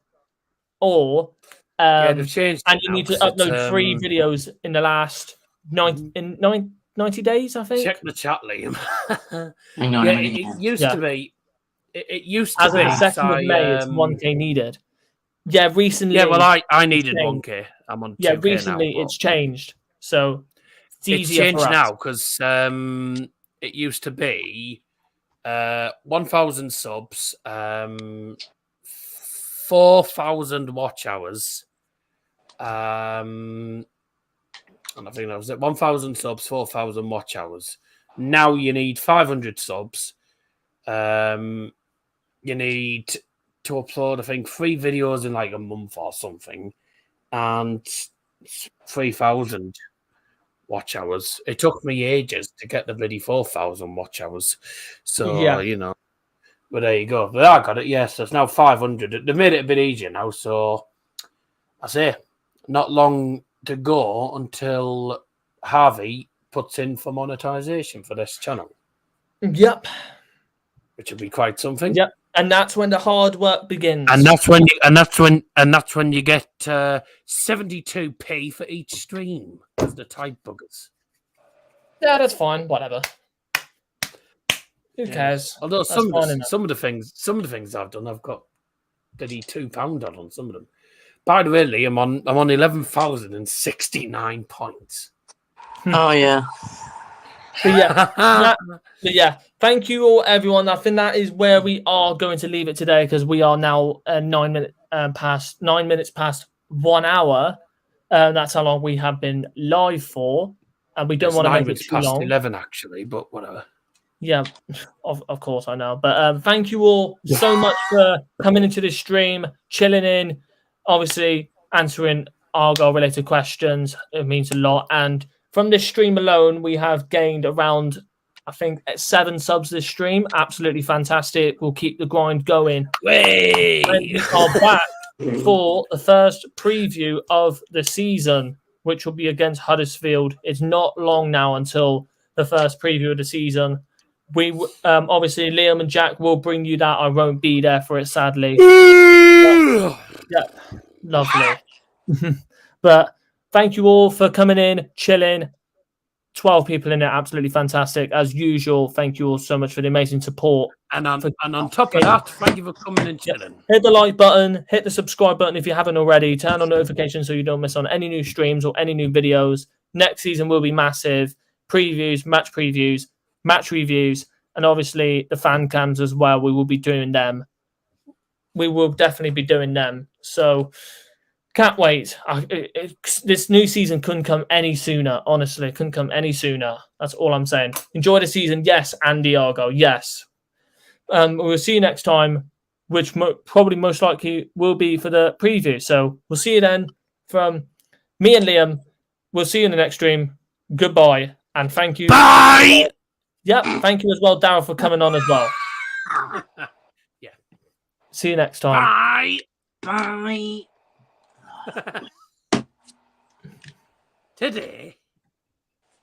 or they've changed and you need to upload 3 videos in the last 90 days, I think. Check the chat, Liam. It used to be. It used to as be. of the 2nd of May, it's 1K needed. Yeah, recently. Yeah, well, I needed 1K. I'm on 2K yeah, recently now, it's changed, so it's changed now because it used to be 1,000 subs, 4,000 watch hours, and I think that was it. 1,000 subs, 4,000 watch hours. Now you need 500 subs. You need to upload, I think, 3 videos in like a month or something, and 3,000 watch hours. It took me ages to get the bloody 4,000 watch hours. So, you know, but there you go. But I got it. Yes, there's now 500. They made it a bit easier now. So I say, not long to go until Harvey puts in for monetization for this channel. Yep. Which will be quite something. Yep. And that's when the hard work begins. And that's when you get 72p for each stream of the type buggers. Yeah, that's fine. Whatever. Who cares? Although some of the things I've done, I've got £32 on some of them. By the way, Lee, I'm on 11,069 points. Oh yeah. But yeah, thank you all, everyone. I think that is where we are going to leave it today because we are now 9 minutes past 1 hour. That's how long we have been live for, and we don't want to make it too long. 11 actually, but whatever. Yeah, of course I know. But thank you all so much for coming into this stream, chilling in, obviously answering Argyle related questions. It means a lot. And from this stream alone, we have gained around, I think, 7 subs this stream. Absolutely fantastic. We'll keep the grind going. Way! And we are back for the first preview of the season, which will be against Huddersfield. It's not long now until the first preview of the season. We obviously, Liam and Jack will bring you that. I won't be there for it, sadly. Yeah, lovely. But thank you all for coming in, chilling. 12 people in there, absolutely fantastic. As usual, thank you all so much for the amazing support. And on top of that, thank you for coming and chilling. Hit the like button, hit the subscribe button if you haven't already. Turn on notifications so you don't miss on any new streams or any new videos. Next season will be massive. Previews, match reviews, and obviously the fan cams as well. We will be doing them. We will definitely be doing them. So can't wait. This new season couldn't come any sooner. Honestly, couldn't come any sooner. That's all I'm saying. Enjoy the season. Yes, Andy Argyle. Yes. We'll see you next time, which probably most likely will be for the preview. So we'll see you then. from me and Liam. We'll see you in the next stream. Goodbye. And thank you. Bye! Yep. Thank you as well, Darryl, for coming on as well. Yeah. See you next time. Bye! Bye! Today.